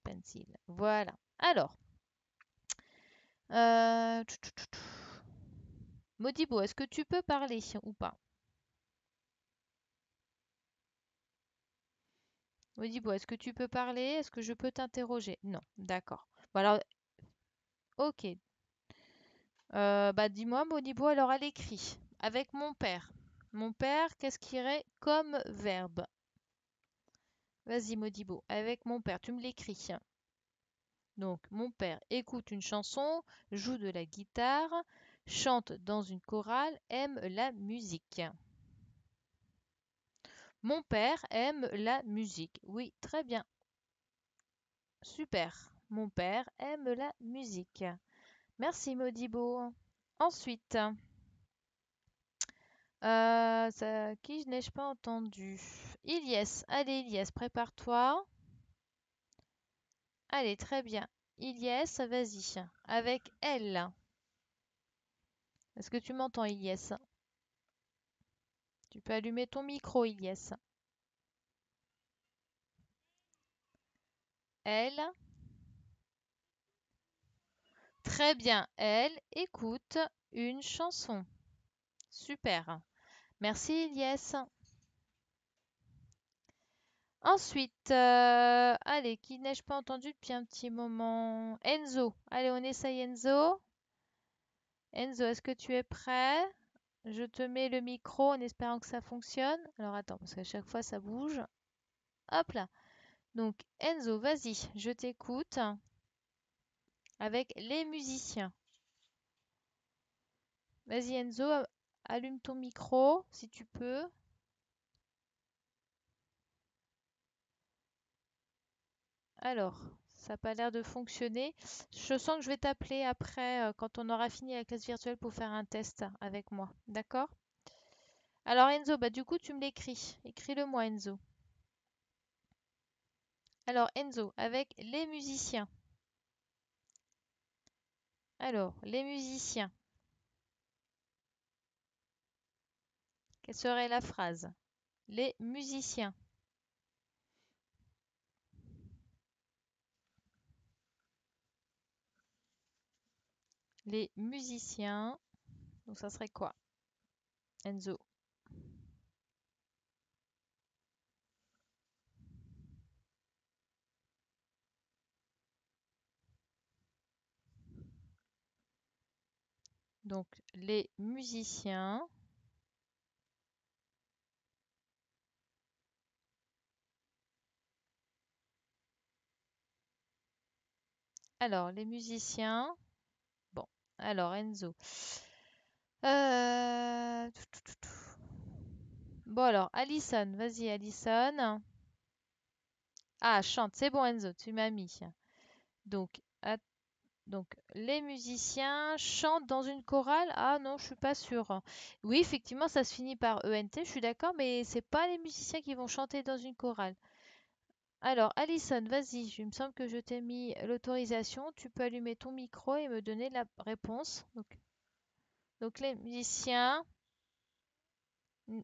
Pencil. Voilà. Alors, Modibo, est-ce que tu peux parler ou pas? Modibo, est-ce que tu peux parler? Est-ce que je peux t'interroger? Non. D'accord. Bon, alors, ok. Bah dis-moi, Modibo, alors à l'écrit, avec mon père. Mon père, qu'est-ce qu'il irait comme verbe? Vas-y, Modibo, avec mon père, tu me l'écris. Donc, mon père écoute une chanson, joue de la guitare, chante dans une chorale, aime la musique. Mon père aime la musique. Oui, très bien. Super. Mon père aime la musique. Merci, Modibo. Ensuite, qui n'ai-je pas entendu? Ilyes. Allez, Ilyes, prépare-toi. Allez, très bien. Ilyes, vas-y. Avec elle. Est-ce que tu m'entends, Ilyes? Tu peux allumer ton micro, Ilyes. Elle. Très bien. Elle écoute une chanson. Super. Merci, Ilyes. Ensuite, allez, qui n'ai-je pas entendu depuis un petit moment? Enzo. Allez, on essaye Enzo. Enzo, est-ce que tu es prêt? Je te mets le micro en espérant que ça fonctionne. Alors attends, parce qu'à chaque fois ça bouge. Hop là. Donc Enzo, vas-y, je t'écoute avec les musiciens. Vas-y Enzo, allume ton micro si tu peux. Alors, ça n'a pas l'air de fonctionner. Je sens que je vais t'appeler après, quand on aura fini la classe virtuelle pour faire un test avec moi. D'accord? Alors Enzo, bah du coup tu me l'écris. Écris-le-moi Enzo. Alors Enzo, avec les musiciens. Alors, les musiciens. Quelle serait la phrase? Les musiciens. Les musiciens. Donc ça serait quoi? Enzo. Donc les musiciens. Alors, les musiciens. Bon, alors Enzo. Euh, Bon alors, Alison, vas-y Alison. Ah, chante, c'est bon Enzo, tu m'as mis. Donc, donc, les musiciens chantent dans une chorale? Ah non, je suis pas sûre. Oui, effectivement, ça se finit par ENT, je suis d'accord, mais c'est pas les musiciens qui vont chanter dans une chorale. Alors, Alison, vas-y, il me semble que je t'ai mis l'autorisation. Tu peux allumer ton micro et me donner la réponse. Donc n-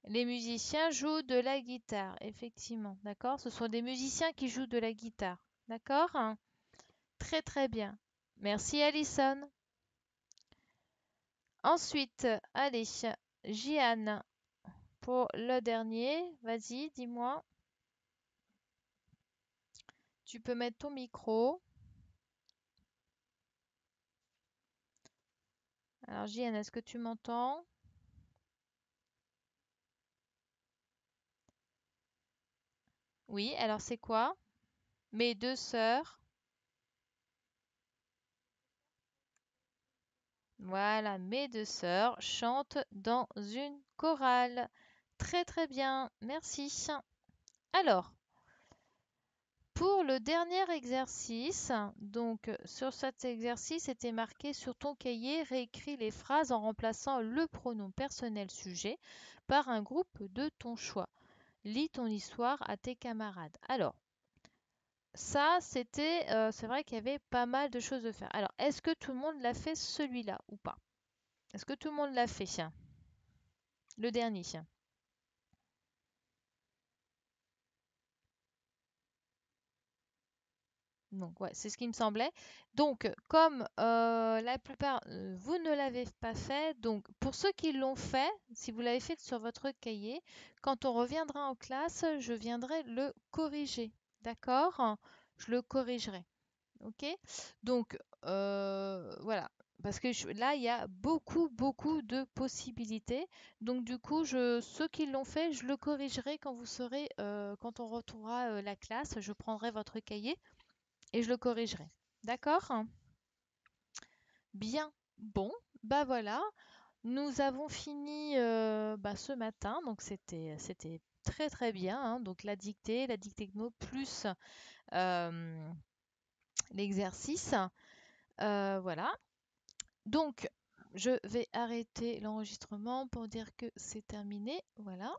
les musiciens jouent de la guitare, effectivement, d'accord? Ce sont des musiciens qui jouent de la guitare, d'accord? Très très bien. Merci, Alison. Ensuite, allez, Jeanne, pour le dernier, vas-y, dis-moi. Tu peux mettre ton micro. Alors, Jeanne, est-ce que tu m'entends? Oui, alors c'est quoi? Mes deux sœurs. Voilà, mes deux sœurs chantent dans une chorale. Très très bien, merci. Alors, pour le dernier exercice, donc sur cet exercice, était marqué sur ton cahier, réécris les phrases en remplaçant le pronom personnel sujet par un groupe de ton choix. Lis ton histoire à tes camarades. Alors, ça, c'est vrai qu'il y avait pas mal de choses à faire. Alors, est-ce que tout le monde l'a fait celui-là ou pas? Est-ce que tout le monde l'a fait? Tiens, le dernier. Tiens. Donc, ouais, c'est ce qui me semblait. Donc, comme la plupart, vous ne l'avez pas fait, donc pour ceux qui l'ont fait, si vous l'avez fait sur votre cahier, quand on reviendra en classe, je viendrai le corriger. D'accord? Je le corrigerai. OK? Donc, voilà, parce que là, il y a beaucoup, beaucoup de possibilités. Donc du coup, ceux qui l'ont fait, je le corrigerai quand vous serez, quand on retrouvera, la classe, je prendrai votre cahier et je le corrigerai. D'accord? Bien. Bon, bah voilà, nous avons fini, bah, ce matin, donc c'était très, très bien, hein. Donc la dictée Gno plus, hem, l'exercice. Voilà. Donc, je vais arrêter l'enregistrement pour dire que c'est terminé. Voilà.